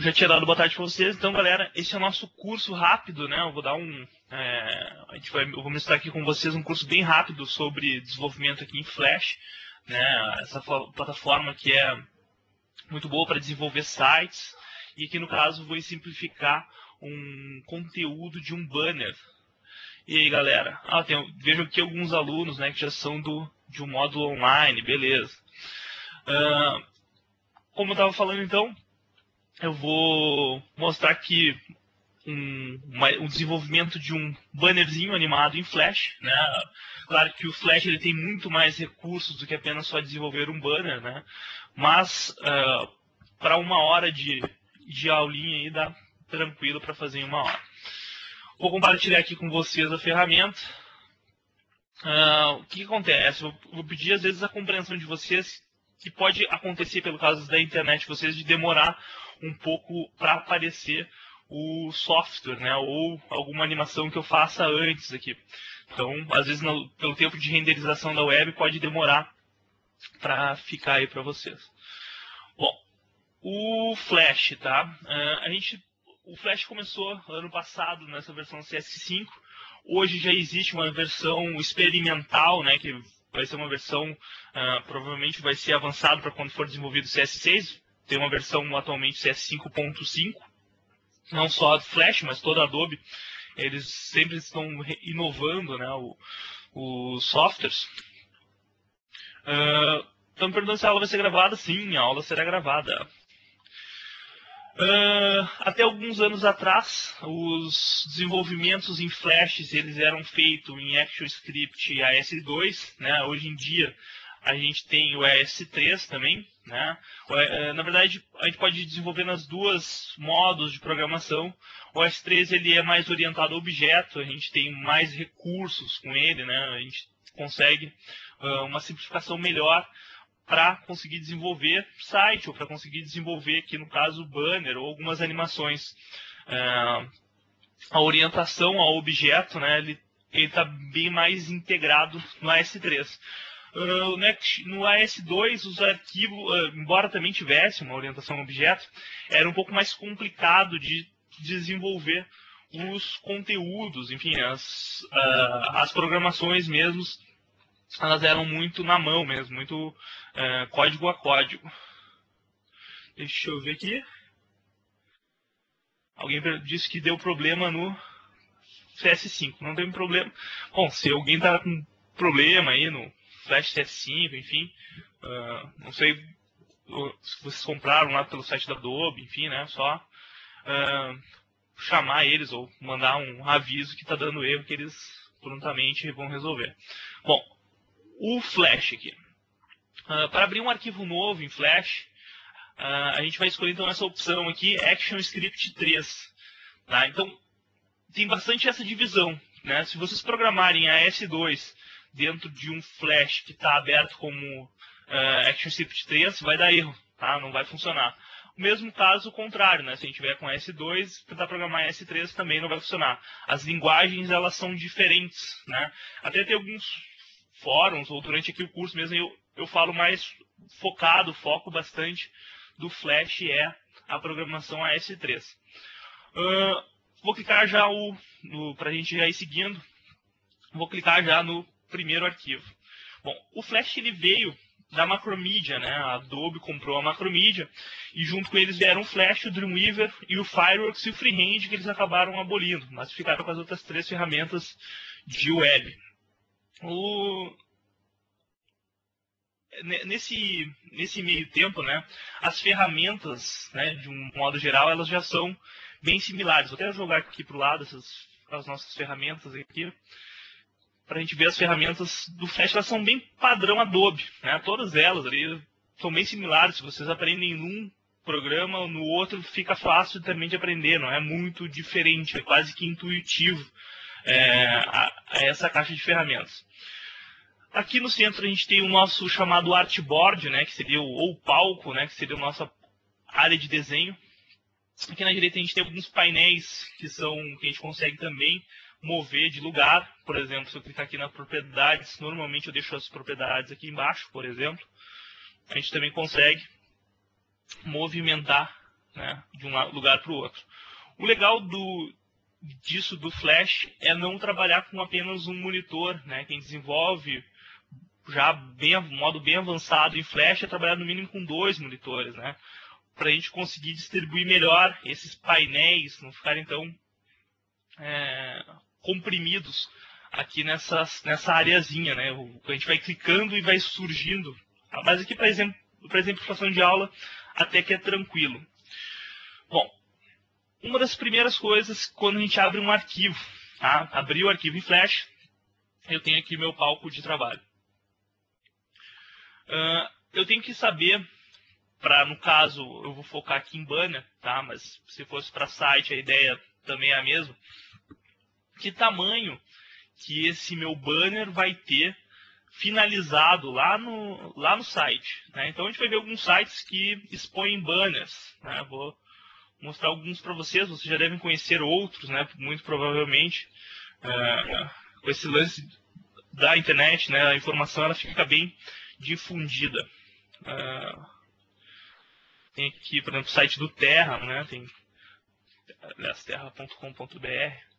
Já tinha dado boa tarde para vocês, então galera, esse é o nosso curso rápido, né? Eu vou dar eu vou mostrar aqui com vocês um curso bem rápido sobre desenvolvimento aqui em Flash, né? Essa plataforma que é muito boa para desenvolver sites, e aqui no caso vou simplificar um conteúdo de um banner. E aí galera, vejo aqui alguns alunos, né, que já são de um módulo online, beleza. Como eu estava falando então, eu vou mostrar aqui um desenvolvimento de um bannerzinho animado em Flash, né? Claro que o Flash ele tem muito mais recursos do que apenas só desenvolver um banner, né? Mas para 1 hora de aulinha aí dá tranquilo para fazer em 1 hora. Vou compartilhar aqui com vocês a ferramenta. O que acontece? Eu vou pedir às vezes a compreensão de vocês, que pode acontecer pelo caso da internet, vocês de demorar um pouco para aparecer o software, né, ou alguma animação que eu faça antes aqui. Então, às vezes, pelo tempo de renderização da web, pode demorar para ficar aí para vocês. Bom, o Flash, tá? O Flash começou ano passado nessa versão CS5. Hoje já existe uma versão experimental, né, que vai ser uma versão, provavelmente vai ser avançado para quando for desenvolvido o CS6. Tem uma versão atualmente CS5.5. Não só a Flash, mas toda a Adobe, eles sempre estão inovando, né, os softwares. Estão me perguntando se a aula vai ser gravada. Sim, a aula será gravada. Até alguns anos atrás, os desenvolvimentos em Flash eles eram feitos em ActionScript e AS2, né? Hoje em dia a gente tem o AS3 também, né? Na verdade, a gente pode desenvolver nas duas modos de programação. O AS3 ele é mais orientado a objeto, a gente tem mais recursos com ele, né? A gente consegue uma simplificação melhor para conseguir desenvolver site, ou para conseguir desenvolver, aqui no caso, banner ou algumas animações. A orientação ao objeto, né, ele está bem mais integrado no AS3. No AS2, os arquivos, embora também tivesse uma orientação ao objeto, era um pouco mais complicado de desenvolver os conteúdos, enfim, as programações mesmo, elas eram muito na mão mesmo, muito código a código. Deixa eu ver aqui. Alguém disse que deu problema no CS5. Não tem problema. Bom, se alguém está com problema aí no Flash CS5, enfim, não sei se vocês compraram lá pelo site da Adobe, enfim, né? Só chamar eles ou mandar um aviso que está dando erro, que eles prontamente vão resolver. Bom, o Flash aqui. Para abrir um arquivo novo em Flash, a gente vai escolher então essa opção aqui, ActionScript 3. Tá? Então, tem bastante essa divisão, né? Se vocês programarem a S2 dentro de um Flash que está aberto como ActionScript 3, vai dar erro, tá? Não vai funcionar. O mesmo caso contrário, né? Se a gente tiver com S2, tentar programar S3 também não vai funcionar. As linguagens, elas são diferentes, né? Até tem alguns fóruns, ou durante aqui o curso mesmo, eu falo mais foco bastante do Flash é a programação AS3. Vou clicar já para a gente já ir seguindo, vou clicar já no primeiro arquivo. Bom, o Flash ele veio da Macromedia, né? A Adobe comprou a Macromedia e junto com eles vieram o Flash, o Dreamweaver e o Fireworks e o Freehand, que eles acabaram abolindo, mas ficaram com as outras 3 ferramentas de web. Nesse meio tempo, né, as ferramentas, né, de um modo geral, elas já são bem similares. Vou até jogar aqui para o lado as nossas ferramentas aqui, para a gente ver as ferramentas do Flash. Elas são bem padrão Adobe, né? Todas elas ali são bem similares. Se vocês aprendem num programa, no outro fica fácil também de aprender, não é muito diferente, é quase que intuitivo essa caixa de ferramentas. Aqui no centro a gente tem o nosso chamado artboard, né, que seria o palco, né, que seria a nossa área de desenho. Aqui na direita a gente tem alguns painéis que a gente consegue também mover de lugar. Por exemplo, se eu clicar aqui nas propriedades, normalmente eu deixo as propriedades aqui embaixo, por exemplo. A gente também consegue movimentar né, de um lugar para o outro. O legal disso do Flash é não trabalhar com apenas um monitor, né? Quem desenvolve já modo bem avançado em Flash é trabalhar no mínimo com 2 monitores, né? Para a gente conseguir distribuir melhor esses painéis, não ficarem tão comprimidos aqui nessa areazinha, né? A gente vai clicando e vai surgindo. Mas aqui, para exemplificação de aula, até que é tranquilo. Bom, uma das primeiras coisas quando a gente abre um arquivo, tá? Abrir o arquivo em Flash, eu tenho aqui meu palco de trabalho. Eu tenho que saber, no caso, eu vou focar aqui em banner, tá? Mas se fosse para site, a ideia também é a mesma. Que tamanho que esse meu banner vai ter finalizado lá no site, né? Então a gente vai ver alguns sites que expõem banners, né? Vou mostrar alguns para vocês já devem conhecer outros, né? Muito provavelmente, com esse lance da internet, né? A informação ela fica bem difundida. Tem aqui, por exemplo, o site do Terra, né? Tem, aliás, terra.com.br.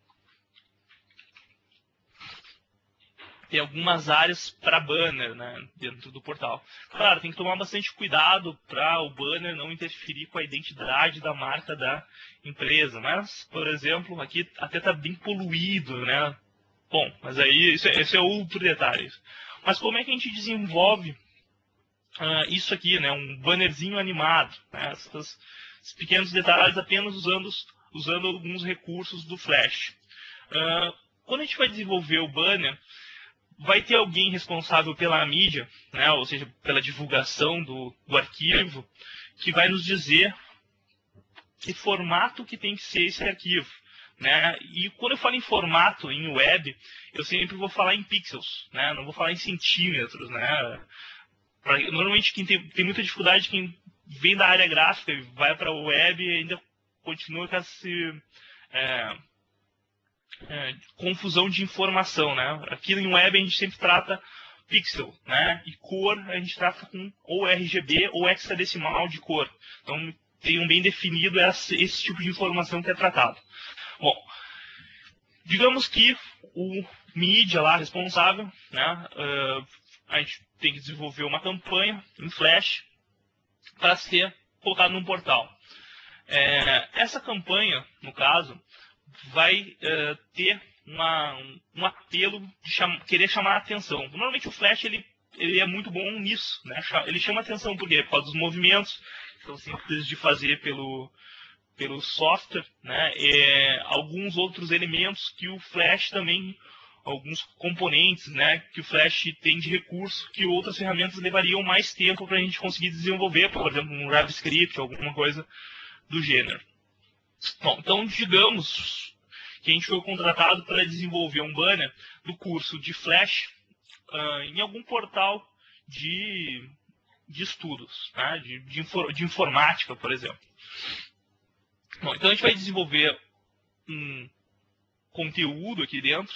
Tem algumas áreas para banner, né, dentro do portal. Claro, tem que tomar bastante cuidado para o banner não interferir com a identidade da marca da empresa. Mas, por exemplo, aqui até está bem poluído, né? Bom, mas aí esse é outro detalhe. Mas como é que a gente desenvolve isso aqui, né? Um bannerzinho animado, né? Esses pequenos detalhes apenas usando alguns recursos do Flash. Quando a gente vai desenvolver o banner, vai ter alguém responsável pela mídia, né, ou seja, pela divulgação do arquivo, que vai nos dizer que formato que tem que ser esse arquivo. Né? E quando eu falo em formato, em web, eu sempre vou falar em pixels, né? Não vou falar em centímetros. Né? Normalmente quem tem muita dificuldade, quem vem da área gráfica e vai para a web e ainda continua com essa confusão de informação, né? Aqui em web a gente sempre trata pixel, né? E cor a gente trata com ou RGB ou hexadecimal de cor. Então tem bem definido esse tipo de informação que é tratado. Bom, digamos que o mídia lá responsável, né? A gente tem que desenvolver uma campanha em Flash para ser colocado num portal. Essa campanha, no caso, vai ter um apelo de querer chamar a atenção. Normalmente o Flash ele é muito bom nisso, né? Ele chama a atenção por quê? Por causa dos movimentos, que são simples de fazer pelo software, né? Alguns outros elementos que o Flash também, alguns componentes, né, que o Flash tem de recurso que outras ferramentas levariam mais tempo para a gente conseguir desenvolver, por exemplo, um JavaScript, alguma coisa do gênero. Bom, então digamos que a gente foi contratado para desenvolver um banner do curso de Flash em algum portal de estudos, né? de informática, por exemplo. Bom, então a gente vai desenvolver um conteúdo aqui dentro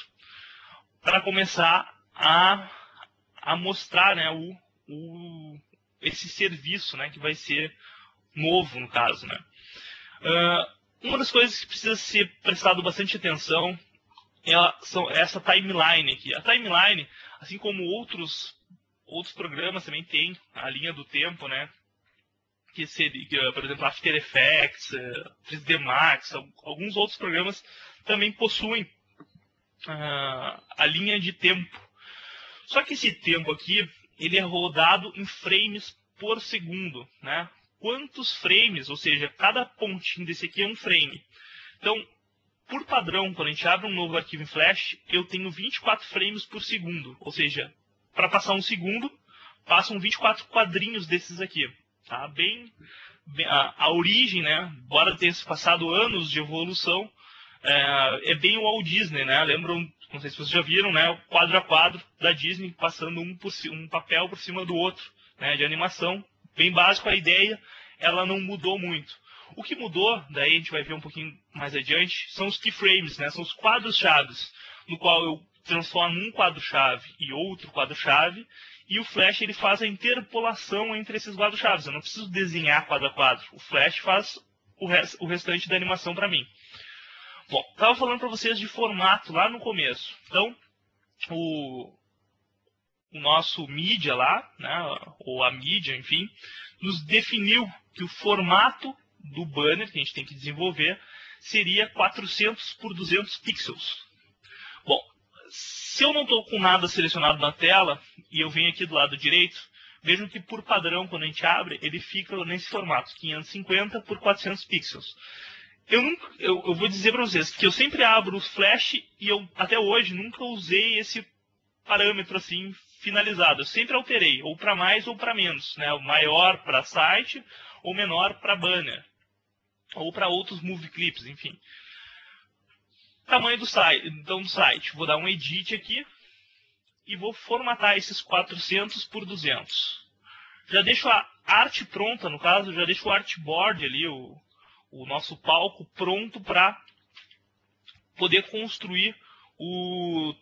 para começar a mostrar, né, esse serviço, né, que vai ser novo no caso. Né? Uma das coisas que precisa ser prestado bastante atenção é essa timeline aqui. A timeline, assim como outros programas também tem a linha do tempo, né? Que seria, por exemplo, After Effects, 3D Max, alguns outros programas também possuem a linha de tempo. Só que esse tempo aqui, ele é rodado em frames por segundo, né? Quantos frames, ou seja, cada pontinho desse aqui é um frame. Então, por padrão, quando a gente abre um novo arquivo em Flash, eu tenho 24 frames por segundo. Ou seja, para passar um segundo, passam 24 quadrinhos desses aqui. Tá? A origem, né, embora tenha se passado anos de evolução, é bem o Walt Disney. Né? Lembram, não sei se vocês já viram, né, o quadro a quadro da Disney, passando um papel por cima do outro, né, de animação. Bem básico, a ideia ela não mudou muito. O que mudou, daí a gente vai ver um pouquinho mais adiante, são os keyframes, né? São os quadros-chave, no qual eu transformo um quadro-chave e outro quadro-chave, e o Flash ele faz a interpolação entre esses quadros-chave. Eu não preciso desenhar quadro a quadro. O Flash faz o restante da animação para mim. Bom, estava falando para vocês de formato lá no começo. Então, o nosso mídia lá, né, ou a mídia, enfim, nos definiu que o formato do banner que a gente tem que desenvolver seria 400 por 200 pixels. Bom, se eu não estou com nada selecionado na tela e eu venho aqui do lado direito, vejam que por padrão, quando a gente abre, ele fica nesse formato, 550 por 400 pixels. Eu vou dizer para vocês que eu sempre abro o Flash e eu até hoje nunca usei esse parâmetro assim finalizado. Eu sempre alterei, ou para mais ou para menos, né? O maior para site ou menor para banner, ou para outros movie clips, enfim. Tamanho do site, então do site, vou dar um edit aqui e vou formatar esses 400 por 200. Já deixo a arte pronta, no caso, já deixo o artboard ali, o nosso palco pronto para poder construir o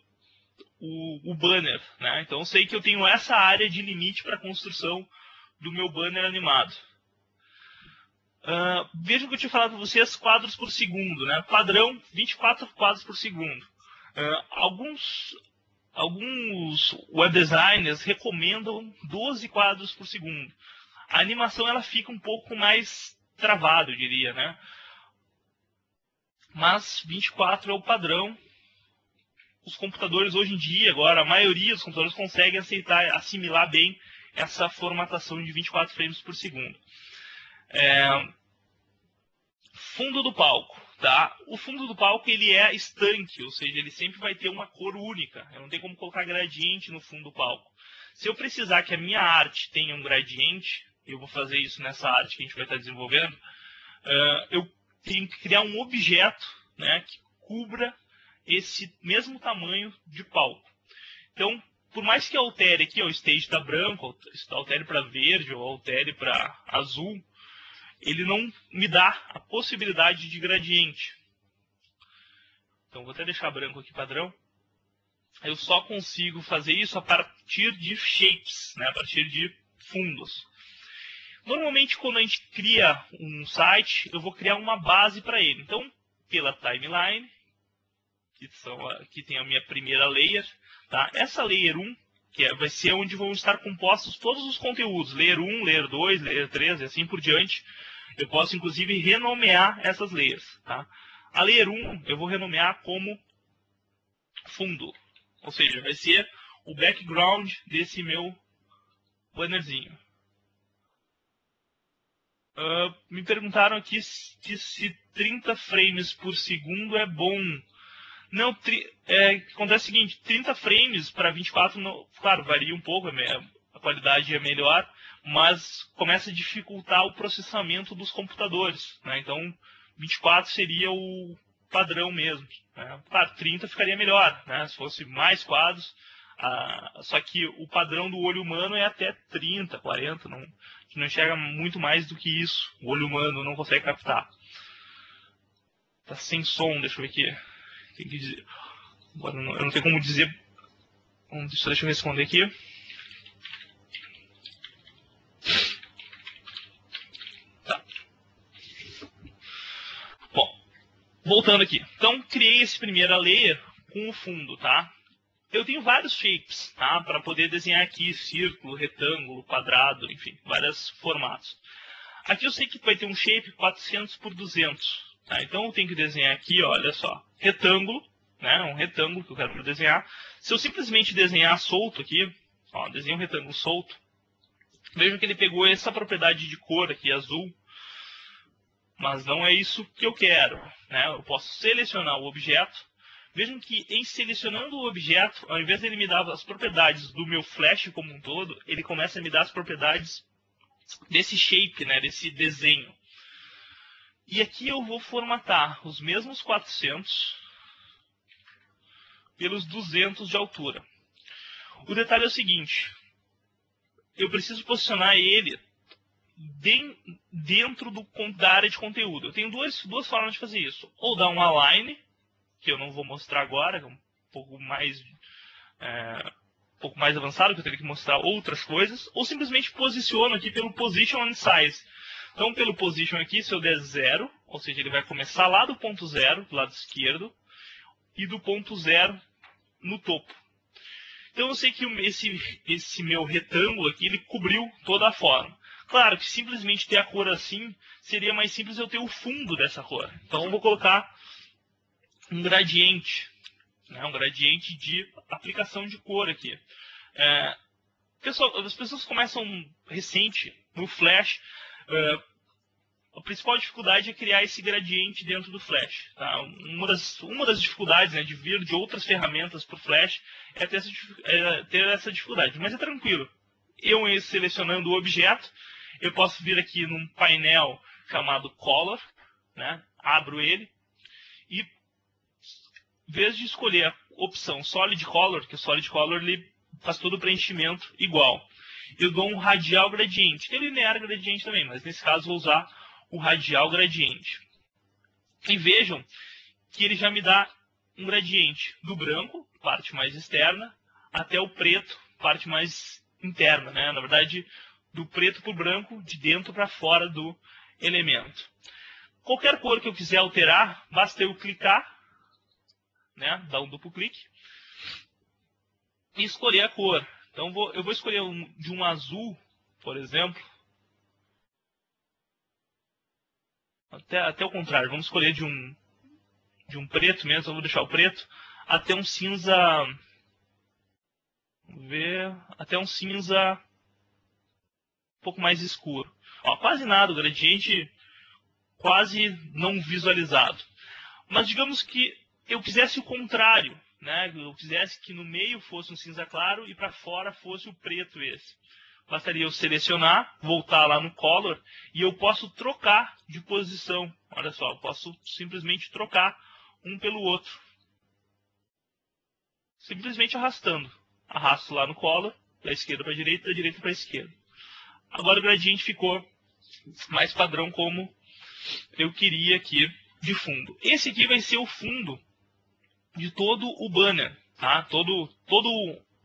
banner, né? Então eu sei que eu tenho essa área de limite para a construção do meu banner animado. Vejam que eu tinha falado para vocês quadros por segundo, né? Padrão 24 quadros por segundo. Alguns web designers recomendam 12 quadros por segundo. A animação ela fica um pouco mais travada, eu diria, né? Mas 24 é o padrão. Os computadores hoje em dia, agora, a maioria dos computadores consegue assimilar bem essa formatação de 24 frames por segundo. Fundo do palco, tá? O fundo do palco ele é estanque, ou seja, ele sempre vai ter uma cor única. Eu não tenho como colocar gradiente no fundo do palco. Se eu precisar que a minha arte tenha um gradiente, eu vou fazer isso nessa arte que a gente vai estar desenvolvendo, eu tenho que criar um objeto, né, que cubra esse mesmo tamanho de palco. Então, por mais que eu altere aqui, o stage está branco, altere para verde ou altere para azul, ele não me dá a possibilidade de gradiente. Então, vou até deixar branco aqui padrão. Eu só consigo fazer isso a partir de shapes, né, a partir de fundos. Normalmente, quando a gente cria um site, eu vou criar uma base para ele. Então, pela timeline, que tem a minha primeira layer, tá? Essa layer 1, vai ser onde vão estar compostos todos os conteúdos. Layer 1, Layer 2, Layer 3 e assim por diante. Eu posso, inclusive, renomear essas layers. Tá? A Layer 1 eu vou renomear como fundo. Ou seja, vai ser o background desse meu bannerzinho. Me perguntaram aqui se 30 frames por segundo é bom. Não, acontece o seguinte, 30 frames para 24, claro, varia um pouco, a qualidade é melhor, mas começa a dificultar o processamento dos computadores, né? Então, 24 seria o padrão mesmo, né? Claro, 30 ficaria melhor, né? Se fosse mais quadros, só que o padrão do olho humano é até 30, 40, a gente não enxerga muito mais do que isso, o olho humano não consegue captar. Tá sem som, deixa eu ver aqui. Tem que dizer. Agora eu não tenho como dizer. Deixa eu responder aqui. Tá. Bom, voltando aqui. Então, criei essa primeira layer com o fundo, tá? Eu tenho vários shapes, tá? Para poder desenhar aqui círculo, retângulo, quadrado, enfim, vários formatos. Aqui eu sei que vai ter um shape 400 por 200. Tá? Então eu tenho que desenhar aqui, olha só, retângulo, né? Um retângulo que eu quero desenhar. Se eu simplesmente desenhar solto aqui, ó, desenho um retângulo solto, vejam que ele pegou essa propriedade de cor aqui, azul, mas não é isso que eu quero, né? Eu posso selecionar o objeto. Vejam que em selecionando o objeto, ao invés de ele me dar as propriedades do meu flash como um todo, ele começa a me dar as propriedades desse shape, né? Desse desenho. E aqui eu vou formatar os mesmos 400 pelos 200 de altura. O detalhe é o seguinte, eu preciso posicionar ele dentro da área de conteúdo. Eu tenho duas formas de fazer isso. Ou dar um align, que eu não vou mostrar agora, que é um pouco mais avançado, que eu teria que mostrar outras coisas, ou simplesmente posiciono aqui pelo Position and Size. Então, pelo position aqui, se eu der 0, ou seja, ele vai começar lá do ponto 0, do lado esquerdo, e do ponto 0 no topo. Então, eu sei que esse meu retângulo aqui, ele cobriu toda a forma. Claro que simplesmente ter a cor assim, seria mais simples eu ter o fundo dessa cor. Então, eu vou colocar um gradiente, né, um gradiente de aplicação de cor aqui. As pessoas começam recente no Flash. A principal dificuldade é criar esse gradiente dentro do Flash. Tá? Uma das dificuldades, né, de vir de outras ferramentas para o Flash é ter essa dificuldade. Mas é tranquilo. Eu selecionando o objeto, eu posso vir aqui num painel chamado Color, né, abro ele, e em vez de escolher a opção Solid Color, que o Solid Color ele faz todo o preenchimento igual, eu dou um radial gradiente. Tem o linear gradiente também, mas nesse caso vou usar o radial gradiente. E vejam que ele já me dá um gradiente do branco, parte mais externa, até o preto, parte mais interna, né? Na verdade, do preto para o branco, de dentro para fora do elemento. Qualquer cor que eu quiser alterar, basta eu clicar, né? Dar um duplo clique, e escolher a cor. Então eu vou escolher de um azul, por exemplo. Até o contrário, vamos escolher de um preto mesmo, eu vou deixar o preto, até um cinza. Vamos ver, até um cinza um pouco mais escuro. Ó, quase nada, o gradiente quase não visualizado. Mas digamos que eu quisesse o contrário, né? Eu quisesse que no meio fosse um cinza claro e para fora fosse o preto esse. Bastaria eu selecionar, voltar lá no Color, e eu posso trocar de posição. Olha só, eu posso simplesmente trocar um pelo outro. Simplesmente arrastando. Arrasto lá no Color, da esquerda para a direita, da direita para a esquerda. Agora o gradiente ficou mais padrão como eu queria aqui de fundo. Esse aqui vai ser o fundo de todo o banner. Tá? Todo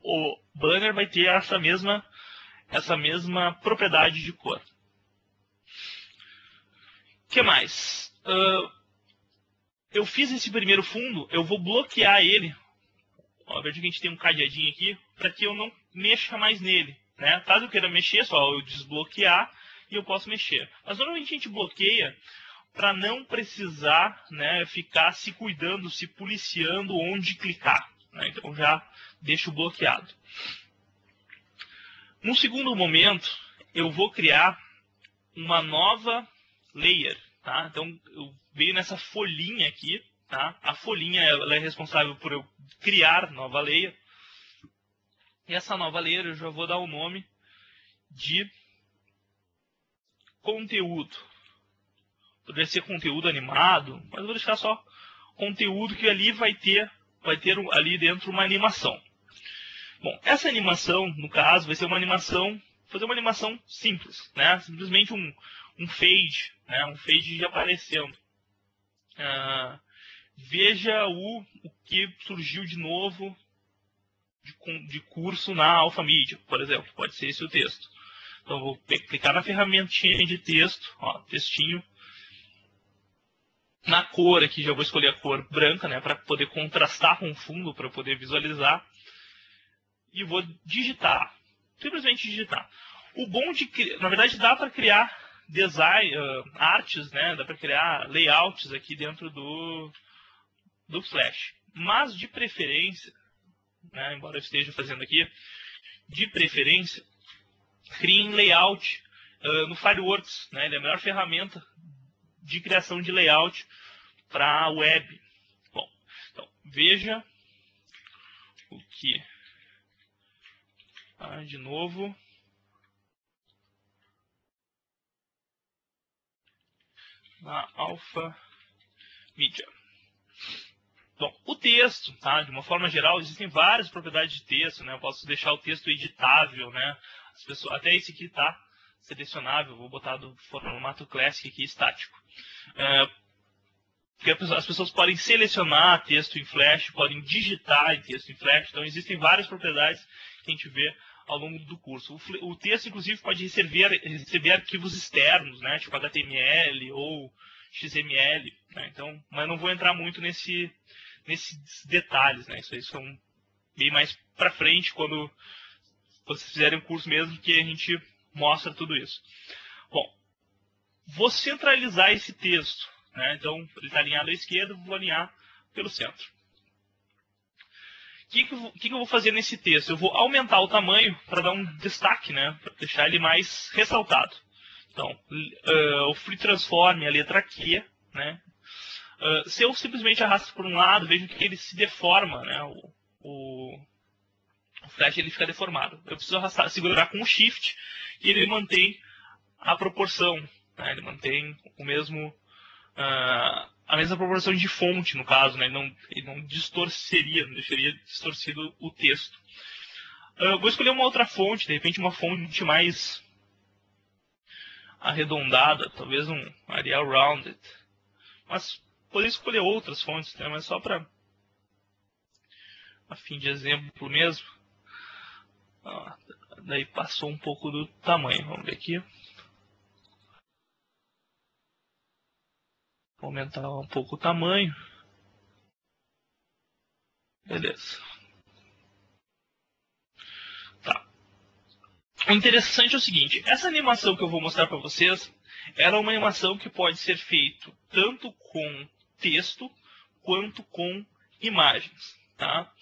o banner vai ter essa mesma propriedade de cor. O que mais? Eu fiz esse primeiro fundo, eu vou bloquear ele. Ó, veja que a gente tem um cadeadinho aqui, para que eu não mexa mais nele. Né? Caso eu queira mexer, só eu desbloquear e eu posso mexer. Mas normalmente a gente bloqueia para não precisar, né, ficar se cuidando, se policiando onde clicar. Né? Então já deixo bloqueado. Num segundo momento, eu vou criar uma nova layer. Tá? Então, eu venho nessa folhinha aqui. Tá? A folhinha ela é responsável por eu criar nova layer. E essa nova layer eu já vou dar o nome de conteúdo. Poderia ser conteúdo animado, mas eu vou deixar só conteúdo, que ali vai ter ali dentro uma animação. Bom, essa animação, no caso, vai ser uma animação, fazer uma animação simples, né? Simplesmente um fade, né? Um fade aparecendo. Veja o que surgiu de novo de curso na Alpha Media, por exemplo. Pode ser esse o texto. Então, eu vou clicar na ferramentinha de texto, ó, textinho. Na cor aqui, já vou escolher a cor branca, né? Para poder contrastar com o fundo, para poder visualizar. E vou digitar. Simplesmente digitar. O bom de... Na verdade, dá para criar design, artes, né? Dá para criar layouts aqui dentro do Flash. Mas, de preferência, né, embora eu esteja fazendo aqui, de preferência, criem layout no Fireworks. Né? Ele é a melhor ferramenta de criação de layout para a web. Bom, então, veja o que... de novo. Na Alpha Media. Bom, o texto, tá? De uma forma geral, existem várias propriedades de texto, né? Eu posso deixar o texto editável, né? Até esse aqui está selecionável, vou botar do formato Classic aqui, estático. Porque as pessoas podem selecionar texto em Flash, podem digitar em texto em Flash, então existem várias propriedades que a gente vê ao longo do curso. O texto, inclusive, pode receber arquivos externos, né, tipo HTML ou XML, né, então, mas não vou entrar muito nesses detalhes, né, isso aí são bem mais para frente, quando vocês fizerem o curso mesmo, que a gente mostra tudo isso. Bom, vou centralizar esse texto, né, então ele está alinhado à esquerda, vou alinhar pelo centro. O que eu vou fazer nesse texto? Eu vou aumentar o tamanho para dar um destaque, né? Para deixar ele mais ressaltado. Então, o free transform, a letra Q, né? Se eu simplesmente arrasto por um lado, vejo que ele se deforma, né? O flash ele fica deformado. Eu preciso segurar com o shift e ele mantém a proporção, né? Ele mantém o mesmo... a mesma proporção de fonte, no caso, né? Ele não distorceria, não deixaria distorcido o texto. Vou escolher uma outra fonte, de repente uma fonte mais arredondada, talvez um Arial Rounded. Mas poderia escolher outras fontes, né? Mas só para a fim de exemplo mesmo. Daí passou um pouco do tamanho, vamos ver aqui. Vou aumentar um pouco o tamanho. Beleza. Tá. O interessante é o seguinte, essa animação que eu vou mostrar para vocês, ela é uma animação que pode ser feita tanto com texto quanto com imagens. Tá?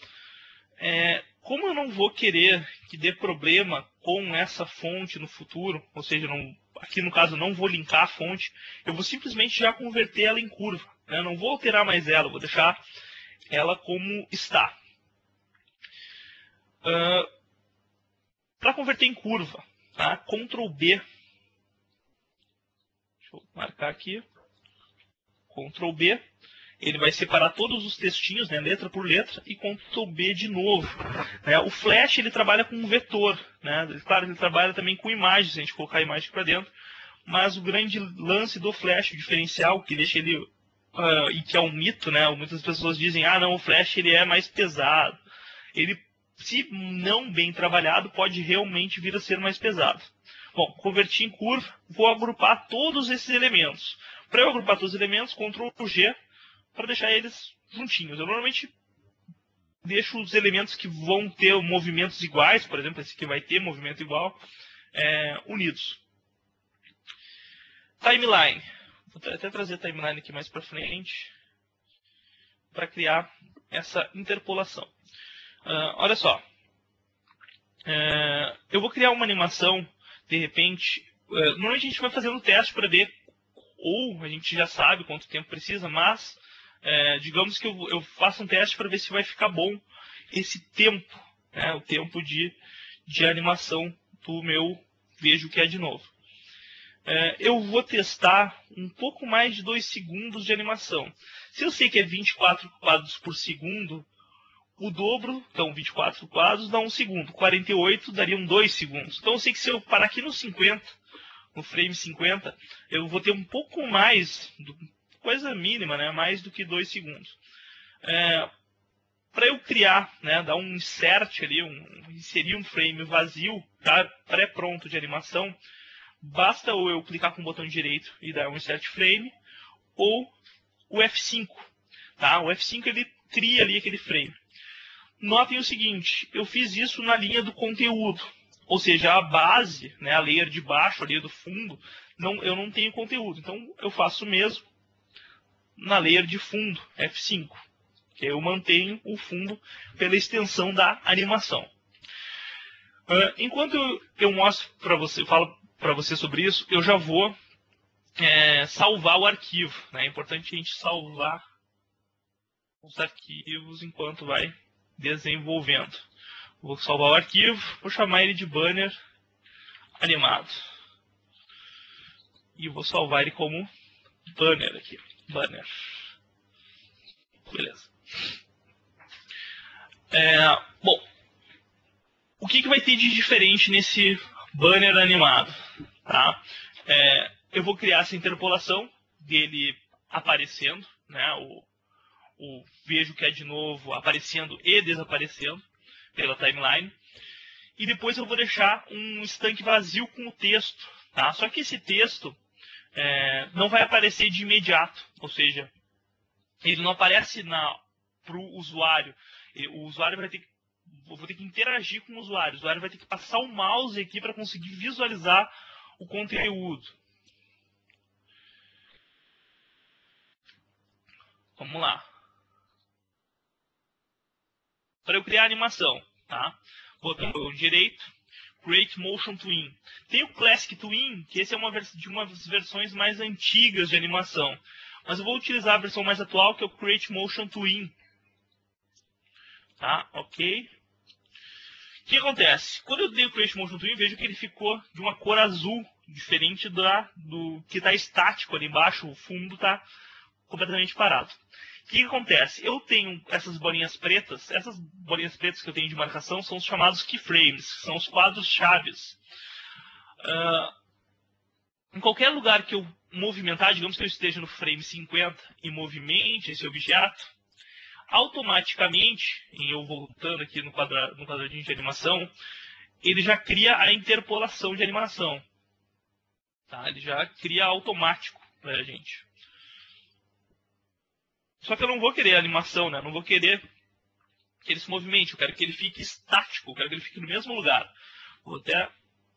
Como eu não vou querer que dê problema com essa fonte no futuro, ou seja, aqui no caso não vou linkar a fonte, eu vou simplesmente já converter ela em curva. Né? Não vou alterar mais ela, vou deixar ela como está. Para converter em curva, tá? Ctrl B. Deixa eu marcar aqui. Ctrl B. Ele vai separar todos os textinhos, né, letra por letra, e Ctrl B de novo. Né? O Flash ele trabalha com um vetor. Né? Claro, ele trabalha também com imagens, se a gente colocar a imagem para dentro. Mas o grande lance do Flash, o diferencial, que deixa ele... e que é um mito, né? Muitas pessoas dizem, não, o Flash ele é mais pesado. Ele, se não bem trabalhado, pode realmente vir a ser mais pesado. Bom, converti em curva, vou agrupar todos esses elementos. Para eu agrupar todos os elementos, Ctrl G, para deixar eles juntinhos. Eu normalmente deixo os elementos que vão ter movimentos iguais, por exemplo, esse aqui vai ter movimento igual, unidos. Timeline. Vou até trazer a timeline aqui mais para frente, para criar essa interpolação. Olha só. Eu vou criar uma animação, de repente... normalmente a gente vai fazendo teste para ver, ou a gente já sabe quanto tempo precisa, mas... digamos que eu faça um teste para ver se vai ficar bom esse tempo, né, o tempo de animação do meu vejo que é de novo. Eu vou testar um pouco mais de 2 segundos de animação. Se eu sei que é 24 quadros por segundo, o dobro, então 24 quadros dá 1 segundo, 48 dariam 2 segundos. Então eu sei que se eu parar aqui no 50, no frame 50, eu vou ter um pouco mais coisa mínima, né? Mais do que 2 segundos. Para eu criar, né, dar um insert ali, inserir um frame vazio, tá, pré-pronto de animação, basta ou eu clicar com o botão direito e dar um insert frame, ou o F5. Tá? O F5 ele cria ali aquele frame. Notem o seguinte, eu fiz isso na linha do conteúdo, ou seja, a base, né, a layer de baixo, a layer do fundo, eu não tenho conteúdo. Então eu faço o mesmo na layer de fundo, F5, que eu mantenho o fundo pela extensão da animação. Enquanto eu mostro para você, falo para você sobre isso, eu já vou salvar o arquivo. Né? É importante a gente salvar os arquivos enquanto vai desenvolvendo. Vou salvar o arquivo, vou chamar ele de banner animado. E vou salvar ele como banner aqui. Banner. Beleza. Bom, o que vai ter de diferente nesse banner animado? Tá? Eu vou criar essa interpolação dele aparecendo, né? Vejo que é de novo aparecendo e desaparecendo pela timeline. e depois eu vou deixar um estanque vazio com o texto. Tá? Só que esse texto não vai aparecer de imediato, ou seja, ele não aparece para o usuário. O usuário vai ter que, eu vou ter que interagir com o usuário vai ter que passar o mouse aqui para conseguir visualizar o conteúdo. Vamos lá. Para eu criar a animação, tá? Botão direito, Create Motion Twin. Tem o Classic Twin, que esse é de uma das versões mais antigas de animação. Mas eu vou utilizar a versão mais atual, que é o Create Motion Twin. Tá? Ok. O que acontece? Quando eu dei o Create Motion Twin, vejo que ele ficou de uma cor azul, diferente do que está estático ali embaixo. O fundo está completamente parado. O que acontece? Eu tenho essas bolinhas pretas que eu tenho de marcação são os chamados keyframes, que são os quadros chaves. Em qualquer lugar que eu movimentar, digamos que eu esteja no frame 50 e movimente esse objeto, automaticamente, eu voltando aqui no quadradinho de animação, ele já cria a interpolação de animação. Tá? Ele já cria automático para a gente. Só que eu não vou querer a animação, né? Eu não vou querer que ele se movimente. Eu quero que ele fique estático. Eu quero que ele fique no mesmo lugar. Vou até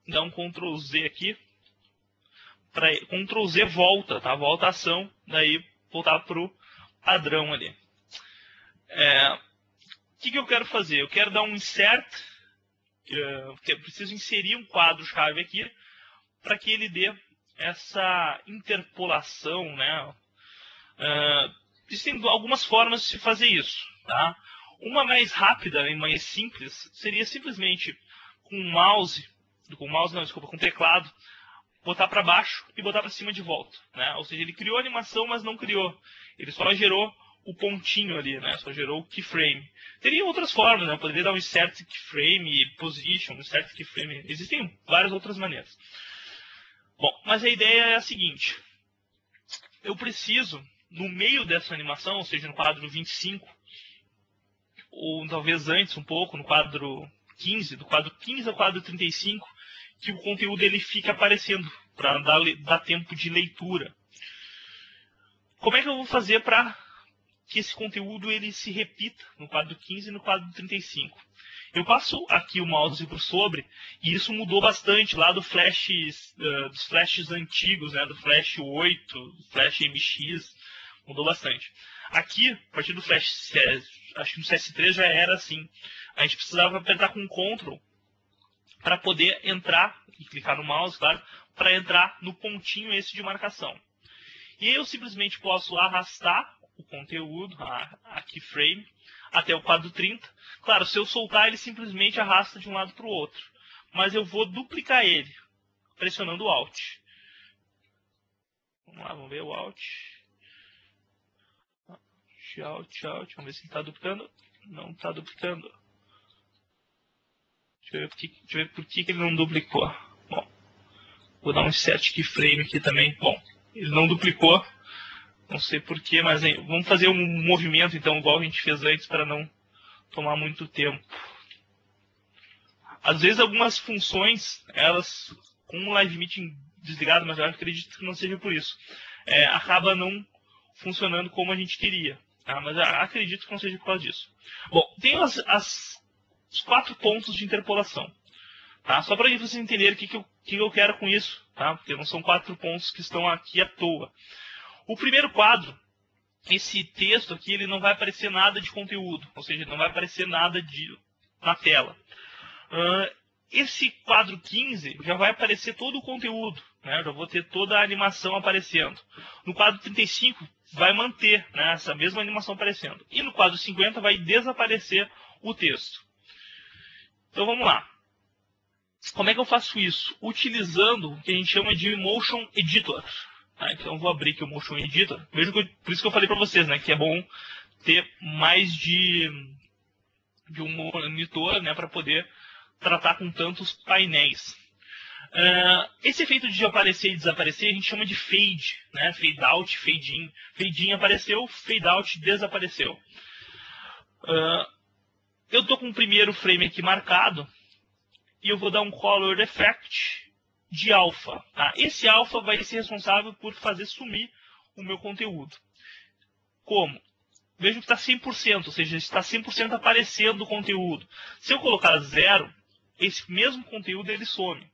dar um Ctrl Z aqui. Ctrl Z volta, tá? Volta a ação. Daí voltar para o padrão ali. O que eu quero fazer? Eu quero dar um insert. Eu preciso inserir um quadro-chave aqui para que ele dê essa interpolação, né? Existem algumas formas de se fazer isso. Tá? Uma mais rápida e mais simples seria simplesmente com o teclado, botar para baixo e botar para cima de volta. Né? Ou seja, ele criou a animação, mas não criou. Ele só gerou o pontinho ali, né? Só gerou o keyframe. Teria outras formas, né? Eu poderia dar um insert keyframe, position, insert keyframe. Existem várias outras maneiras. Bom, mas a ideia é a seguinte. Eu preciso, no meio dessa animação, ou seja, no quadro 25, ou talvez antes um pouco, no quadro 15, do quadro 15 ao quadro 35, que o conteúdo ele fica aparecendo, para dar tempo de leitura. Como é que eu vou fazer para que esse conteúdo ele se repita no quadro 15 e no quadro 35? Eu passo aqui o mouse por sobre, e isso mudou bastante lá dos flashes antigos, né, do Flash 8, do Flash MX, mudou bastante. Aqui, a partir do Flash, acho que no CS3 já era assim, a gente precisava apertar com Ctrl para poder entrar, e clicar no mouse, claro, para entrar no pontinho esse de marcação. E aí eu simplesmente posso arrastar o conteúdo, a keyframe, até o quadro 30. Claro, se eu soltar, ele simplesmente arrasta de um lado para o outro. Mas eu vou duplicar ele, pressionando o Alt. Vamos lá, vamos ver o Alt. Alt. Vamos ver se ele está duplicando. Não está duplicando. Deixa eu ver por que ele não duplicou. Bom, vou dar um insert keyframe aqui também. Bom, ele não duplicou. Não sei porquê, mas vamos fazer um movimento, então, igual a gente fez antes, para não tomar muito tempo. Às vezes, algumas funções, elas, com o Live Meeting desligado, mas eu acredito que não seja por isso, acaba não funcionando como a gente queria. Tá? Mas acredito que não seja por causa disso. Bom, tem os 4 pontos de interpolação. Tá? Só para vocês entenderem o que eu quero com isso, tá? Porque não são 4 pontos que estão aqui à toa. O primeiro quadro, esse texto aqui, ele não vai aparecer nada de conteúdo, ou seja, não vai aparecer nada na tela. Esse quadro 15 já vai aparecer todo o conteúdo, né? Eu já vou ter toda a animação aparecendo. No quadro 35 vai manter, né, essa mesma animação aparecendo. E no quadro 50 vai desaparecer o texto. Então vamos lá. Como é que eu faço isso? Utilizando o que a gente chama de Motion Editor. Então vou abrir aqui o Motion Editor. Veja por isso que eu falei para vocês, né, que é bom ter mais de um monitor, né, para poder tratar com tantos painéis. Esse efeito de aparecer e desaparecer a gente chama de fade, né, fade out, fade in. Fade in apareceu, fade out desapareceu. Eu estou com o primeiro frame aqui marcado e eu vou dar um color effect de alpha. Tá? Esse alpha vai ser responsável por fazer sumir o meu conteúdo. Como? Vejo que está 100%, ou seja, está 100% aparecendo o conteúdo. Se eu colocar 0, esse mesmo conteúdo ele some.